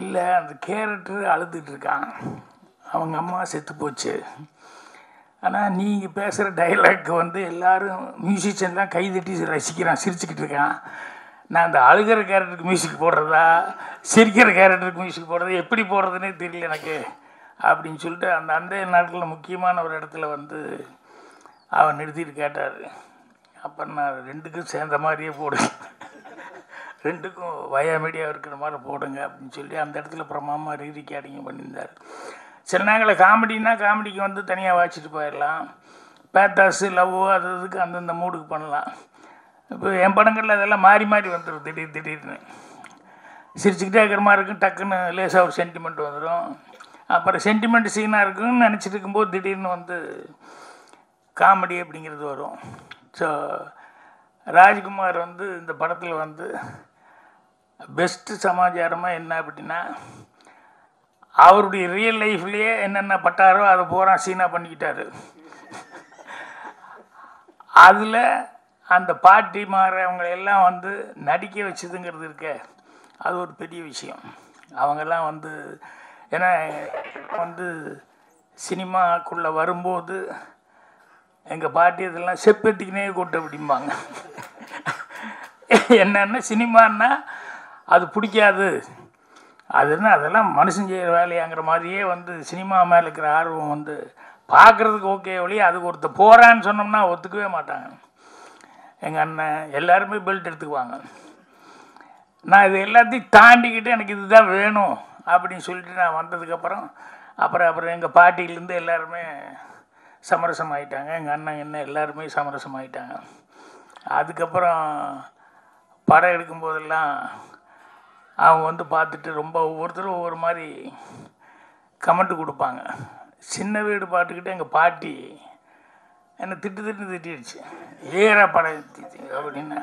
இல்லை, அந்த கேரக்டர் அழுதுட்டு இருக்கான், அவங்க அம்மா செத்து போச்சு, ஆனால் நீங்கள் பேசுகிற டைலாக் வந்து எல்லோரும் மியூசிஷியன்லாம் கைதட்டி ரசிக்கிறான், சிரிச்சுக்கிட்டு இருக்கான். நான் அந்த அழுகிற கேரக்டருக்கு மியூசிக் போடுறதா, சிரிக்கிற கேரக்டருக்கு மியூசிக் போடுறதா, எப்படி போடுறதுனே தெரியல எனக்கு அப்படின்னு சொல்லிட்டு அந்த நாட்களில் முக்கியமான ஒரு இடத்துல வந்து அவன் நிறுத்திட்டு கேட்டார். அப்புறம் நான் ரெண்டுக்கும் சேர்ந்த மாதிரியே போடுங்க, ரெண்டுக்கும் வயா மீடியா இருக்கிற மாதிரி போடுங்க அப்படின்னு சொல்லி அந்த இடத்துல பிரமாமா ரீரிகார்டிங் பண்ணியிருந்தார். சில நேரங்களில் காமெடினா காமெடிக்கு வந்து தனியாக வாச்சிட்டு போயிடலாம், பேத்தாஸு லவ் அது இதுக்கு அந்தந்த மூடுக்கு பண்ணலாம். இப்போ என் படங்களில் அதெல்லாம் மாறி மாறி வந்துடும் திடீர்னு. சிரிச்சுக்கிட்டே இருக்கிற மாதிரி இருக்கும், டக்குன்னு லேசாக ஒரு சென்டிமெண்ட் வந்துடும். அப்புறம் சென்டிமெண்ட் சீனாக இருக்குன்னு நினச்சிட்டு இருக்கும்போது திடீர்னு வந்து காமெடி அப்படிங்கிறது வரும். ஸோ ராஜ்குமார் வந்து இந்த படத்தில் வந்து பெஸ்ட்டு சமாச்சாரமாக என்ன அப்படின்னா, அவருடைய ரியல் லைஃப்லேயே என்னென்ன பட்டாரோ அதை பூரா சீனாக பண்ணிக்கிட்டாரு. அதில் அந்த பாட்டி மாறவங்க எல்லாம் வந்து நடிக்க வச்சதுங்கிறது இருக்க, அது ஒரு பெரிய விஷயம். அவங்கெல்லாம் வந்து ஏன்னா வந்து சினிமாக்குள்ளே வரும்போது எங்கள் பாட்டி இதெல்லாம் செப்பெத்திக்கினே கூட்டு அப்படிம்பாங்க. என்னென்னா சினிமான்னா அது பிடிக்காது, அதுன்னா அதெல்லாம் மனுஷன் செய்கிற வேலையாங்கிற மாதிரியே வந்து சினிமா மேலே இருக்கிற ஆர்வம் வந்து பார்க்குறதுக்கு ஓகே ஒழிய அதுக்கு ஒருத்தர் போகிறான்னு சொன்னோம்னா ஒத்துக்கவே மாட்டாங்க. எங்கள் அண்ணன் எல்லாருமே பெல்ட் எடுத்துக்குவாங்க. நான் இது எல்லாத்தையும் தாண்டிக்கிட்டு எனக்கு இதுதான் வேணும் அப்படின்னு சொல்லிட்டு நான் வந்ததுக்கப்புறம் அப்புறம் எங்கள் பாட்டியிலேருந்து எல்லாருமே சமரசம் ஆகிட்டாங்க. எங்கள் அண்ணன் என்ன எல்லாருமே சமரசம் ஆகிட்டாங்க. அதுக்கப்புறம் படம் எடுக்கும்போதெல்லாம் அவங்க வந்து பார்த்துட்டு ரொம்ப ஒவ்வொருத்தரும் ஒவ்வொரு மாதிரி கமெண்ட் கொடுப்பாங்க. சின்ன வீடு பாட்டுக்கிட்டு எங்கள் பாட்டி என்னை திட்டிடுச்சு, ஏறா படம் அப்படின்னா.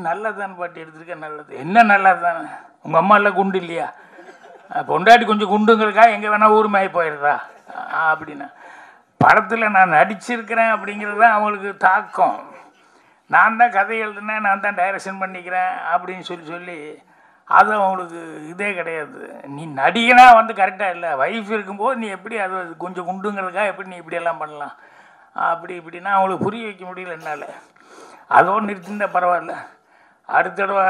நல்லதான்னு பாட்டி எடுத்துருக்கேன், நல்லது என்ன நல்லது தானே, உங்கள் அம்மா எல்லாம் குண்டு இல்லையா, பொண்டாட்டி கொஞ்சம் குண்டுங்களுக்கா எங்கே வேணால் ஊர் மாறி போயிடுறா அப்படின்னா. படத்தில் நான் நடிச்சிருக்கிறேன் அப்படிங்கிறது தான் அவங்களுக்கு தாக்கம். நான் தான் கதை எழுதுனேன், நான் தான் டைரக்ஷன் பண்ணிக்கிறேன் அப்படின்னு சொல்லி அது அவங்களுக்கு இதே கிடையாது. நீ நடிகனாக வந்து கரெக்டாக இல்லை, வைஃப் இருக்கும்போது நீ எப்படி அது கொஞ்சம் குண்டுங்கிறதுக்காக எப்படி நீ இப்படியெல்லாம் பண்ணலாம் இப்படின்னா அவங்களுக்கு புரிய வைக்க முடியல என்னால். அதோடு நிறுத்திருந்தால் பரவாயில்ல, அடுத்த தடவை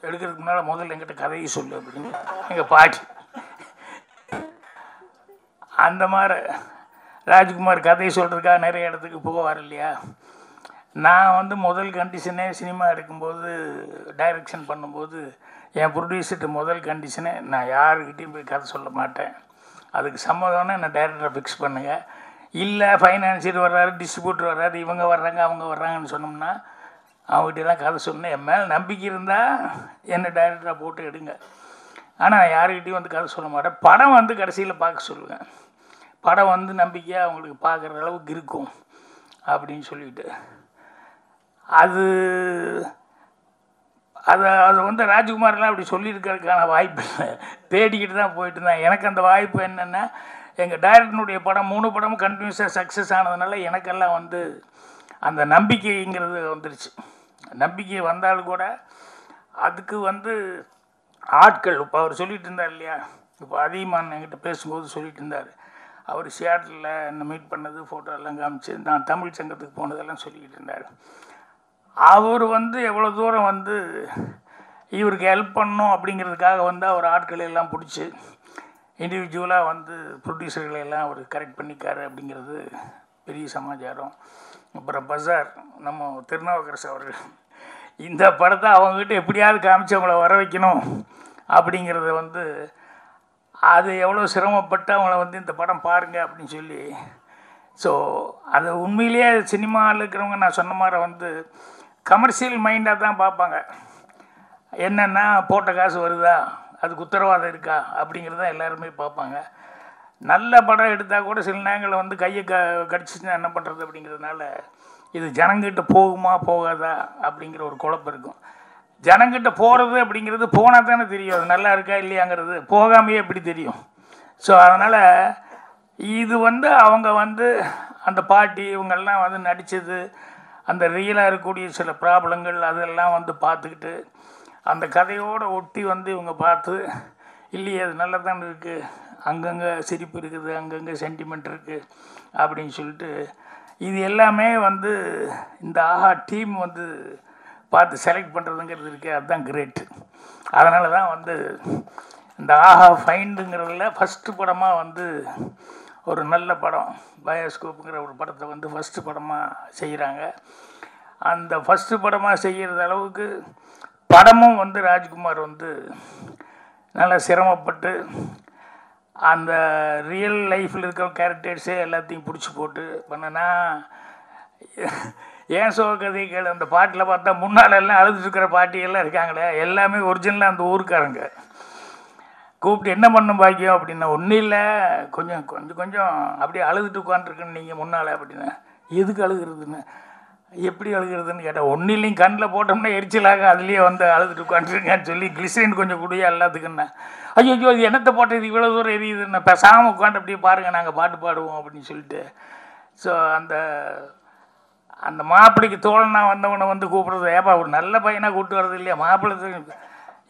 எடுக்கிறதுக்கு முன்னால் முதல்ல என்கிட்ட கதையை சொல்லு அப்படின்னு எங்கள் பாட்டி. அந்த மாதிரி ராஜ்குமார் கதையை சொல்கிறதுக்காக நிறைய இடத்துக்கு போவார் இல்லையா. நான் வந்து முதல் கண்டிஷனே சினிமா எடுக்கும்போது டைரக்ஷன் பண்ணும்போது என் ப்ரொடியூசர்கிட்ட முதல் கண்டிஷனே, நான் யாருக்கிட்டையும் போய் கதை சொல்ல மாட்டேன், அதுக்கு சம்மதம்னா என்னை டைரக்டரை ஃபிக்ஸ் பண்ணுங்கள், இல்லை ஃபைனான்சியர் வர்றாரு, டிஸ்ட்ரிபியூட்டர் வர்றாரு, இவங்க வர்றாங்க அவங்க வர்றாங்கன்னு சொன்னோம்னா அவங்ககிட்டலாம் கதை சொன்னேன். என் மேலே நம்பிக்கை இருந்தால் என்னை டைரக்டராக போட்டு எடுங்க, ஆனால் யாருக்கிட்டையும் வந்து கதை சொல்ல மாட்டேன். படம் வந்து கடைசியில் பார்க்க சொல்லுவேன், படம் வந்து நம்பிக்கையாக அவங்களுக்கு பார்க்குற அளவுக்கு இருக்கும் அப்படின்னு சொல்லிட்டு அது வந்து ராஜ்குமார்லாம் அப்படி சொல்லியிருக்கிறதுக்கான வாய்ப்பு இல்லை, தேடிக்கிட்டு தான் போயிட்டு இருந்தேன். எனக்கு அந்த வாய்ப்பு என்னென்னா, எங்கள் டைரக்டனுடைய படம் 3 படமும் கண்டினியூஸாக சக்ஸஸ் ஆனதுனால எனக்கெல்லாம் வந்து அந்த நம்பிக்கைங்கிறது வந்துருச்சு. நம்பிக்கை வந்தாலும் கூட அதுக்கு வந்து ஆட்கள், இப்போ அவர் சொல்லிட்டு இருந்தார் இல்லையா, இப்போ அதிகமான என்கிட்ட பேசும்போது சொல்லிட்டு இருந்தார், அவர் சியாட்டில் என்னை மீட் பண்ணது, ஃபோட்டோ எல்லாம் காமிச்சு நான் தமிழ் சங்கத்துக்கு போனதெல்லாம் சொல்லிக்கிட்டு இருந்தார். அவர் வந்து எவ்வளோ தூரம் வந்து இவருக்கு ஹெல்ப் பண்ணணும் அப்படிங்கிறதுக்காக வந்து அவர் ஆட்களை எல்லாம் பிடிச்சி இண்டிவிஜுவலாக வந்து ப்ரொடியூசர்களை எல்லாம் அவர் கரெக்ட் பண்ணிக்காரு அப்படிங்கிறது பெரிய சமாச்சாரம். அப்புறம் பஜார் நம்ம திருநாவுக்கரசு அவர்கள் இந்த படத்தை அவங்ககிட்ட எப்படியாவது காமிச்சு அவங்கள வர வைக்கணும் அப்படிங்கிறத வந்து அது எவ்வளோ சிரமப்பட்டு அவங்கள வந்து இந்த படம் பாருங்கள் அப்படின்னு சொல்லி. ஸோ அது உண்மையிலேயே சினிமாவில் இருக்கிறவங்க நான் சொன்ன மாதிரி வந்து கமர்ஷியல் மைண்டாக தான் பார்ப்பாங்க. என்னென்னா போட்ட காசு வருதா, அதுக்கு உத்தரவாதம் இருக்கா அப்படிங்கிறத எல்லாருமே பார்ப்பாங்க. நல்ல படம் எடுத்தால் கூட சில நேரங்களில் வந்து கையை கடிச்சிச்சுன்னா என்ன பண்ணுறது அப்படிங்கிறதுனால இது ஜனங்கிட்ட போகுமா போகாதா அப்படிங்கிற ஒரு குழப்பம் இருக்கும். ஜனங்கிட்ட போகிறது அப்படிங்கிறது போனால் தானே தெரியும் அது நல்லா இருக்கா இல்லையாங்கிறது, போகாமையே எப்படி தெரியும். ஸோ அதனால் இது வந்து அவங்க வந்து அந்த பாட்டி இவங்கெல்லாம் வந்து நடித்தது, அந்த ரியலாக இருக்கக்கூடிய சில ப்ராப்ளங்கள் அதெல்லாம் வந்து பார்த்துக்கிட்டு அந்த கதையோடு ஒட்டி வந்து இவங்க பார்த்து, இல்லையே அது நல்லா தான் இருக்குது, அங்கங்கே சிரிப்பு இருக்குது, அங்கங்கே சென்டிமெண்ட் இருக்குது அப்படின்னு சொல்லிட்டு இது எல்லாமே வந்து இந்த ஆஹா டீம் வந்து பார்த்து செலக்ட் பண்ணுறதுங்கிறது இருக்குது, அதுதான் கிரேட்டு. அதனால தான் வந்து இந்த ஆஹா ஃபைண்டுங்கிறதுல ஃபஸ்ட்டு படமாக வந்து ஒரு நல்ல படம் பயோஸ்கோப்புங்கிற ஒரு படத்தை வந்து ஃபஸ்ட்டு படமாக செய்கிறாங்க. அந்த ஃபஸ்ட்டு படமாக செய்கிறது அளவுக்கு படமும் வந்து ராஜ்குமார் வந்து நல்லா சிரமப்பட்டு அந்த ரியல் லைஃப்பில் இருக்கிற கேரக்டர்ஸே எல்லாத்தையும் பிடிச்சி போட்டு பண்ணனா ஏன் சோகதைகள் அந்த பாட்டில் பார்த்தா முன்னால் எல்லாம் அழுதுட்டுருக்கிற பாட்டியெல்லாம் இருக்காங்களே, எல்லாமே ஒரிஜினலாக அந்த ஊருக்காரங்க. கூப்பிட்டு என்ன பண்ணும் பாக்கியம் அப்படின்னா, ஒன்றும் இல்லை, கொஞ்சம் கொஞ்சம் கொஞ்சம் அப்படியே அழுதுட்டு உட்காந்துருக்குன்னு நீங்கள் முன்னால் அப்படின்னா, எதுக்கு அழுகிறதுன்னு, எப்படி அழுகிறதுன்னு கேட்டால், ஒன்றும் இல்லைங்க, கண்ணில் போட்டோம்னா எரிச்சலாக அதுலேயே வந்து அழுதுட்டு உட்காந்துருங்கன்னு சொல்லி கிளிசரின் கொஞ்சம் கூடிய எல்லாத்துக்குன்னா, ஐயோ இது என்னத்தை போட்டது இவ்வளோ தூரம் எரியுதுன்னு, பேசாமல் உட்காந்து அப்படியே பாருங்கள் நாங்கள் பாட்டு பாடுவோம் அப்படின்னு சொல்லிட்டு. ஸோ அந்த அந்த மாப்பிள்ளைக்கு தோழனா வந்தவனை வந்து கூப்பிட்றது, ஏப்பா ஒரு நல்ல பையனாக கூப்பிட்டு வர்றது இல்லையா, மாப்பிள்ளை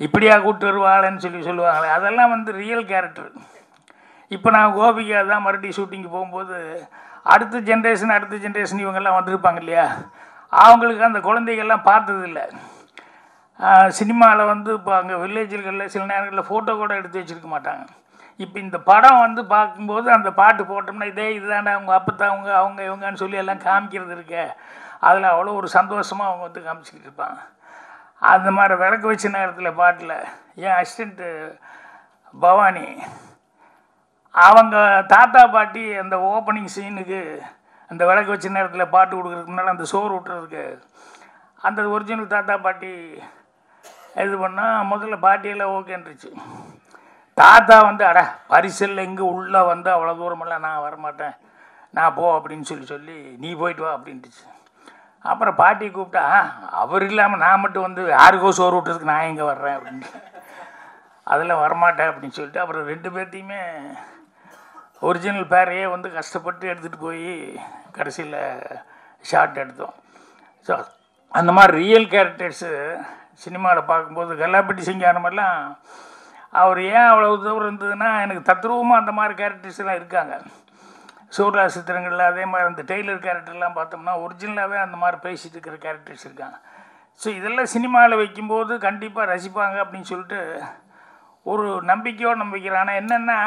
இப்படியா கூப்பிட்டு வருவாளன்னு சொல்லுவாங்களே, அதெல்லாம் வந்து ரியல் கேரக்டர். இப்போ நான் கோபிகா தான் மறுபடியும் ஷூட்டிங்கு போகும்போது அடுத்த ஜென்ரேஷன் இவங்கெல்லாம் வந்திருப்பாங்க இல்லையா, அவங்களுக்கு அந்த குழந்தைகள்லாம் பார்த்ததில்லை. சினிமாவில் வந்து இப்போ அங்கே வில்லேஜ்களில் சில நேரங்களில் ஃபோட்டோ கூட எடுத்து வச்சுருக்க மாட்டாங்க. இப்போ இந்த படம் வந்து பார்க்கும்போது அந்த பாட்டு போட்டோம்னா இதுதாண்டா அவங்க அப்பத்தான் அவங்க இவங்கன்னு சொல்லி எல்லாம் காமிக்கிறது இருக்க, அதில் அவ்வளோ ஒரு சந்தோஷமாக அவங்க வந்து காமிச்சிக்கிட்டு இருப்பாங்க. அந்த மாதிரி விளக்கு வச்ச நேரத்தில் பாட்டில் என் அசிஸ்டண்ட்டு பவானி அவங்க தாத்தா பாட்டி அந்த ஓப்பனிங் சீனுக்கு அந்த விளக்கு வச்ச நேரத்தில் பாட்டு கொடுக்குறதுக்கு முன்னால் அந்த சோறு விட்டுறதுக்கு அந்த ஒரிஜினல் தாத்தா பாட்டி இது பண்ணால் முதல்ல பாட்டியெல்லாம் ஓகேன்றுச்சு. தாத்தா வந்து அட பரிசலில் இங்கே உள்ளே வந்து அவ்வளோ தூரமெல்லாம் நான் வரமாட்டேன், நான் போ அப்படின்னு சொல்லி நீ போயிட்டு வா அப்படின்ட்டுச்சு. அப்புறம் பாட்டி கூப்பிட்டா, அவர் இல்லாமல் நான் மட்டும் வந்து யாருக்கோ சோறு விட்டுறதுக்கு நான் எங்கே வர்றேன் அப்படின்ட்டு, அதெல்லாம் வரமாட்டேன் அப்படின்னு சொல்லிட்டு அப்புறம் 2 பேர்த்தையுமே ஒரிஜினல் பேரையே வந்து கஷ்டப்பட்டு எடுத்துகிட்டு போய் கடைசியில் ஷார்ட் எடுத்தோம். ஸோ அந்த மாதிரி ரியல் கேரக்டர்ஸு சினிமாவில் பார்க்கும்போது கல்லாப்பட்டி சிங்காரமெல்லாம் அவர் ஏன் அவ்வளோ தூரம் இருந்ததுன்னா, எனக்கு தத்ரூபமாக அந்த மாதிரி கேரக்டர்ஸ் எல்லாம் இருக்காங்க. சூர்யா சித்திரங்களில் அதே மாதிரி அந்த டெய்லர் கேரக்டர்லாம் பார்த்தோம்னா ஒரிஜினலாகவே அந்த மாதிரி பேசிகிட்டு இருக்கிற கேரக்டர்ஸ் இருக்காங்க. ஸோ இதெல்லாம் சினிமாவில் வைக்கும்போது கண்டிப்பாக ரசிப்பாங்க அப்படின்னு சொல்லிட்டு ஒரு நம்பிக்கையோடு நம்பிக்கிறேன். ஆனால் என்னென்னா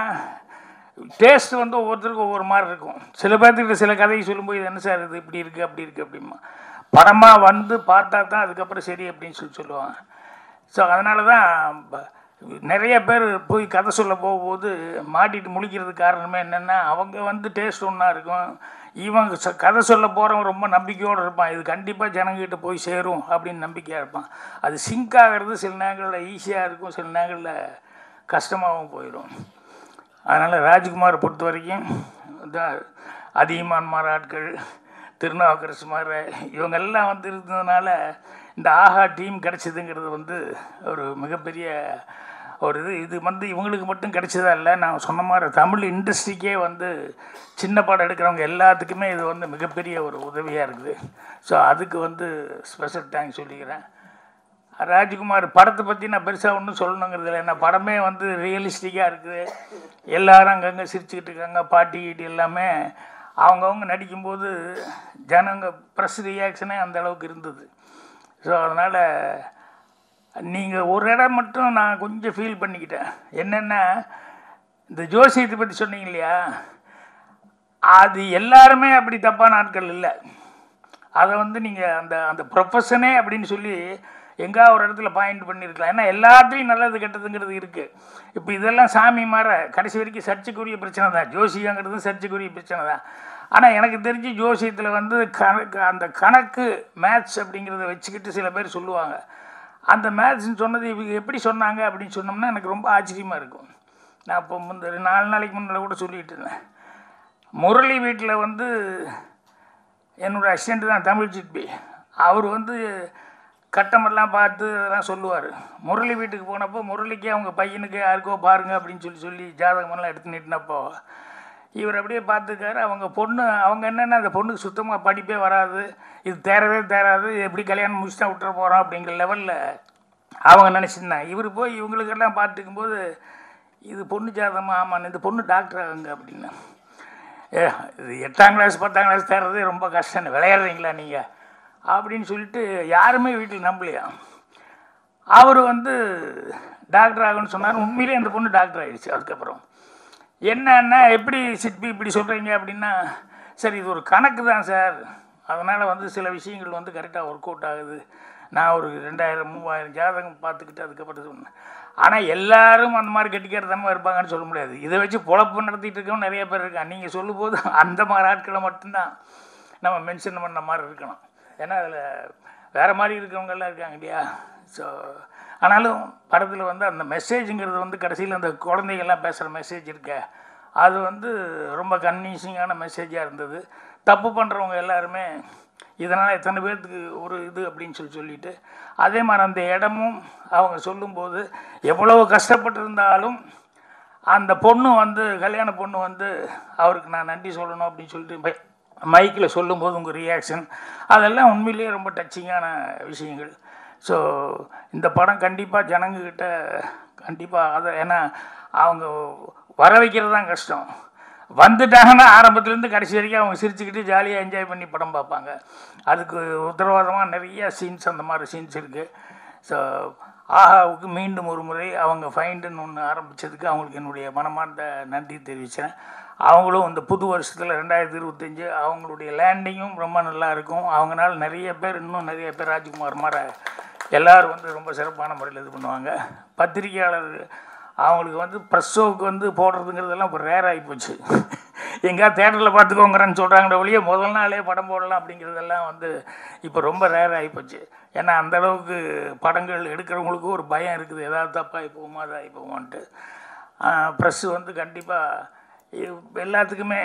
டேஸ்ட் வந்து ஒவ்வொருத்தருக்கும் ஒவ்வொரு மாதிரி இருக்கும். சில பேர்த்துக்கிட்ட சில கதையை சொல்லும்போது இது என்ன சார் இது இப்படி இருக்குது அப்படி இருக்குது அப்படிமா, படமாக வந்து பார்த்தா தான் அதுக்கப்புறம் சரி அப்படின்னு சொல்லுவாங்க. ஸோ அதனால தான் நிறைய பேர் போய் கதை சொல்ல போகும்போது மாட்டிட்டு முழிக்கிறதுக்கு காரணமே என்னென்னா, அவங்க வந்து டேஸ்ட் ஒன்றா இருக்கும், இவங்க கதை சொல்ல போகிறவங்க ரொம்ப நம்பிக்கையோடு இருப்பான், இது கண்டிப்பாக ஜனங்கிட்ட போய் சேரும் அப்படின்னு நம்பிக்கையாக இருப்பான். அது சிங்க் ஆகிறது சில நேரங்களில் ஈஸியாக இருக்கும், சில நேரங்களில் கஷ்டமாகவும் போயிடும். அதனால் ராஜ்குமார் பொறுத்த வரைக்கும் அதிகமான ஆட்கள், திருநாவுக்கரசு மாதிரி இவங்கெல்லாம் வந்து இருந்ததுனால இந்த ஆஹா டீம் கிடச்சிதுங்கிறது வந்து ஒரு மிகப்பெரிய ஒரு இது வந்து இவங்களுக்கு மட்டும் கிடைச்சதா இல்லை, நான் சொன்ன மாதிரி தமிழ் இண்டஸ்ட்ரிக்கே வந்து சின்ன படம் எடுக்கிறவங்க எல்லாத்துக்குமே இது வந்து மிகப்பெரிய ஒரு உதவியாக இருக்குது. ஸோ அதுக்கு வந்து ஸ்பெஷல் தேங்க்ஸ் சொல்லிக்கிறேன். ராஜ்குமார் படத்தை பற்றி நான் பெருசாக ஒன்றும் சொல்லணுங்கிறது இல்லை, ஏன்னா படமே வந்து ரியலிஸ்டிக்காக இருக்குது, எல்லோரும் அங்கங்கே சிரிச்சுக்கிட்டு இருக்காங்க, பாட்டி கீட்டி எல்லாமே அவங்கவுங்க நடிக்கும்போது ஜனங்க ப்ரெஸ் ரியாக்ஷனே அந்த அளவுக்கு இருந்தது. ஸோ அதனால் நீங்கள் ஒரு இடம் மட்டும் நான் கொஞ்சம் ஃபீல் பண்ணிக்கிட்டேன், என்னென்னா இந்த ஜோசியத்தை பற்றி சொன்னீங்க இல்லையா, அது எல்லாருமே அப்படி தப்பான ஆட்கள் இல்லை. அதை வந்து நீங்கள் அந்த அந்த ப்ரொஃபஷனே அப்படின்னு சொல்லி எங்கா ஒரு இடத்துல பாயிண்ட் பண்ணியிருக்கலாம். ஏன்னா எல்லாத்தையும் நல்லது கெட்டதுங்கிறது இருக்குது. இப்போ இதெல்லாம் சாமி மாற கடைசி வரைக்கும் சர்ச்சைக்குரிய பிரச்சனை தான், ஜோசியங்கிறது சர்ச்சைக்குரிய பிரச்சனை தான். ஆனால் எனக்கு தெரிஞ்சு ஜோசியத்தில் வந்து அந்த கணக்கு மேத்ஸ் அப்படிங்கிறத வச்சுக்கிட்டு சில பேர் சொல்லுவாங்க. அந்த மேத்ஸ்ன்னு சொன்னது இவங்க எப்படி சொன்னாங்க அப்படின்னு சொன்னோம்னா எனக்கு ரொம்ப ஆச்சரியமாக இருக்கும். நான் இப்போ 4 நாளைக்கு முன்னால் கூட சொல்லிகிட்டு இருந்தேன். முரளி வீட்டில் வந்து என்னோடய அசிஸ்டண்ட் தான் தமிழ் சிற்பி, அவர் வந்து கட்டமெல்லாம் பார்த்து அதெல்லாம் சொல்லுவார். முரளி வீட்டுக்கு போனப்போ முரளிக்கு அவங்க பையனுக்கு யாருக்கோ பாருங்கள் அப்படின்னு சொல்லி ஜாதகமெல்லாம் எடுத்து நீட்டினப்போ இவர் அப்படியே பார்த்துக்காரு. அவங்க பொண்ணு அவங்க என்னென்னா அந்த பொண்ணுக்கு சுத்தமாக படிப்பே வராது, இது தேராது, எப்படி கல்யாணம் முடிச்சுட்டா விட்டுற போகிறோம் அப்படிங்கிற லெவலில் அவங்க நினச்சிருந்தாங்க. இவர் போய் இவங்களுக்கெல்லாம் பார்த்துக்கும்போது இது பொண்ணு ஜாதகமாக, ஆமாம் இந்த பொண்ணு டாக்டர் ஆகுங்க அப்படின்னு. இது 8ஆம் கிளாஸ் 10ஆம் கிளாஸ் தேர்றதே ரொம்ப கஷ்டம், விளையாடுறீங்களா நீங்கள் அப்படின்னு சொல்லிட்டு யாருமே வீட்டில் நம்பலையா. அவர் வந்து டாக்டர் ஆகுன்னு சொன்னார். உண்மையிலே அந்த பொண்ணு டாக்டர் ஆகிடுச்சு. அதுக்கப்புறம் என்னன்னா எப்படி சிற்பி இப்படி சொல்கிறீங்க அப்படின்னா, சரி இது ஒரு கணக்கு தான் சார், அதனால் வந்து சில விஷயங்கள் வந்து கரெக்டாக ஒர்க் அவுட் ஆகுது, நான் ஒரு 2000-3000 ஜாதகம் பார்த்துக்கிட்டு அதுக்கப்புறம் சொன்னேன். ஆனால் எல்லாரும் அந்த மாதிரி கெட்டிக்கிறதமாக இருப்பாங்கன்னு சொல்ல முடியாது. இதை வச்சு பொழப்பு நடத்திட்டு இருக்கவங்க நிறைய பேர் இருக்காங்க. நீங்கள் சொல்லும்போது அந்த மாதிரி ஆட்களை மட்டும்தான் நம்ம மென்ஷன் பண்ண மாதிரி இருக்கணும். ஏன்னா அதில் வேறு மாதிரி இருக்கிறவங்கெல்லாம் இருக்காங்க இல்லையா. ஸோ ஆனாலும் படத்தில் வந்து அந்த மெசேஜுங்கிறது வந்து கடைசியில் அந்த குழந்தைகள்லாம் பேசுகிற மெசேஜ் இருக்க அது வந்து ரொம்ப கன்வின்சிங்கான மெசேஜாக இருந்தது. தப்பு பண்ணுறவங்க எல்லாருமே இதனால் எத்தனை பேர்த்துக்கு ஒரு இது அப்படின்னு சொல்லிட்டு அதே மாதிரி அந்த இடமும் அவங்க சொல்லும்போது எவ்வளோ கஷ்டப்பட்டிருந்தாலும் அந்த பொண்ணு வந்து கல்யாண பொண்ணு வந்து அவருக்கு நான் நன்றி சொல்லணும் அப்படின்னு சொல்லிட்டு மைக்கில் சொல்லும்போது உங்கள் ரியாக்ஷன் அதெல்லாம் உண்மையிலேயே ரொம்ப டச்சிங்கான விஷயங்கள். ஸோ இந்த படம் கண்டிப்பாக ஜனங்கக்கிட்ட கண்டிப்பாக அதை ஏன்னா அவங்க வர வைக்கிறது தான் கஷ்டம். வந்துட்டாங்கன்னா ஆரம்பத்துலேருந்து கடைசி வரைக்கும் அவங்க சிரிச்சுக்கிட்டு ஜாலியாக என்ஜாய் பண்ணி படம் பார்ப்பாங்க. அதுக்கு உத்தரவாதமாக நிறைய சீன்ஸ் அந்த மாதிரி சீன்ஸ் இருக்குது. ஸோ ஆஹாவுக்கு மீண்டும் ஒரு முறை அவங்க ஃபைண்டுன்னு ஒன்று ஆரம்பித்ததுக்கு அவங்களுக்கு என்னுடைய மனமார்ந்த நன்றி தெரிவித்தேன். அவங்களும் இந்த புது வருஷத்தில் 2025 அவங்களுடைய லேண்டிங்கும் ரொம்ப நல்லா இருக்கும். அவங்களால நிறைய பேர் இன்னும் நிறைய பேர் ராஜ்குமார் மாதிரி எல்லோரும் வந்து ரொம்ப சிறப்பான முறையில் இது பண்ணுவாங்க. பத்திரிகையாளர் அவங்களுக்கு வந்து ப்ரெஸ் ஷோவுக்கு வந்து போடுறதுங்கிறதெல்லாம் இப்போ ரேர் ஆகிப்போச்சு. எங்கேயா தேட்டரில் பார்த்துக்கோங்கிறேன்னு சொல்கிறாங்களே ஒழிய முதல் நாளே படம் போடலாம் அப்படிங்கிறதெல்லாம் வந்து இப்போ ரொம்ப ரேர் ஆகிப்போச்சு. ஏன்னா அந்தளவுக்கு படங்கள் எடுக்கிறவங்களுக்கு ஒரு பயம் இருக்குது, ஏதாவது தப்பாகி போகுமா அதாகி போகுமான்ட்டு. ப்ரெஸ்ஸு வந்து கண்டிப்பாக எல்லாத்துக்குமே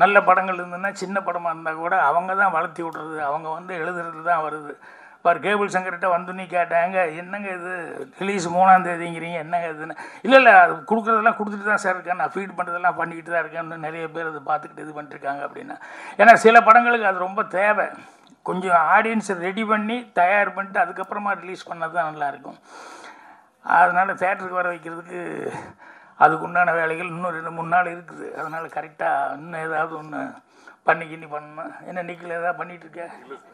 நல்ல படங்கள் இருந்ததுன்னா சின்ன படமாக இருந்தால் கூட அவங்க தான் வளர்த்தி விட்றது, அவங்க வந்து எழுதுறது தான் வருது. பார் கேபிள் சங்கர்கிட்ட வந்து நீ கேட்டாங்க என்னங்க இது ரிலீஸ் 3ஆம் தேதிங்கிறீங்க என்னங்க இதுன்னு. இல்லை அது கொடுக்குறதெல்லாம் கொடுத்துட்டு தான் சார் இருக்கேன், நான் ஃபீட் பண்ணுறதெல்லாம் பண்ணிக்கிட்டு தான் இருக்கேன்னு நிறைய பேர் அதை பார்த்துக்கிட்டு இது பண்ணிட்டுருக்காங்க அப்படின்னா. ஏன்னா சில படங்களுக்கு அது ரொம்ப தேவை, கொஞ்சம் ஆடியன்ஸை ரெடி பண்ணி தயார் பண்ணிட்டு அதுக்கப்புறமா ரிலீஸ் பண்ணது தான் நல்லாயிருக்கும். அதனால் தேட்டருக்கு வர வைக்கிறதுக்கு அதுக்கு உண்டான வேலைகள் இன்னும் 2-3 நாள் இருக்குது. அதனால் கரெக்டாக இன்னும் ஏதாவது ஒன்று பண்ணி பண்ணணும். என்ன நிக்கில் ஏதாவது பண்ணிகிட்டு இருக்க,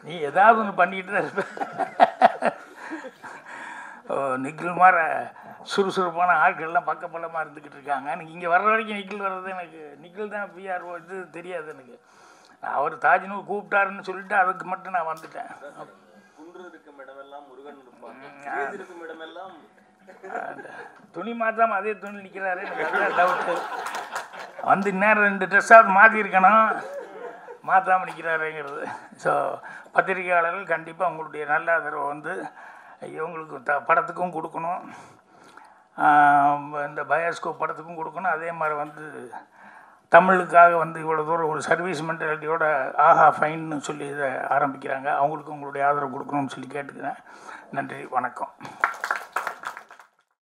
நீ ஏதாவது ஒன்று பண்ணிக்கிட்டு தான் இருப்ப. நிக்கில் மாதிரி சுறுசுறுப்பான ஆட்கள்லாம் பக்கப்பலமாக இருந்துக்கிட்டு இருக்காங்க. எனக்கு இங்கே வர்ற வரைக்கும் நிக்கில் வர்றது எனக்கு நிக்கில் தான் பிஆர்ஓ இது தெரியாது எனக்கு. அவர் தாஜ்னூர் கூப்பிட்டாருன்னு சொல்லிட்டு அதுக்கு மட்டும் நான் வந்துட்டேன். துணி மாற்றாம அதே துணி நிற்கிறாரு, எனக்கு டவுட்டு. வந்து இந்நேரம் 2 ட்ரெஸ்ஸாவது மாற்றிருக்கணும், மாற்றாமல் நிற்கிறாருங்கிறது. ஸோ பத்திரிகையாளர்கள் கண்டிப்பாக உங்களுடைய நல்ல ஆதரவை வந்து இவங்களுக்கு படத்துக்கும் கொடுக்கணும், இந்த பயாஸ்கோப் படத்துக்கும் கொடுக்கணும். அதே மாதிரி வந்து தமிழுக்காக வந்து இவ்வளோ தூரம் ஒரு சர்வீஸ் மென்டாலிட்டியோட ஆஹா ஃபைன்னு சொல்லி இதை ஆரம்பிக்கிறாங்க, அவங்களுக்கு உங்களுடைய ஆதரவு கொடுக்கணும்னு சொல்லி கேட்டுக்கிறேன். நன்றி, வணக்கம்.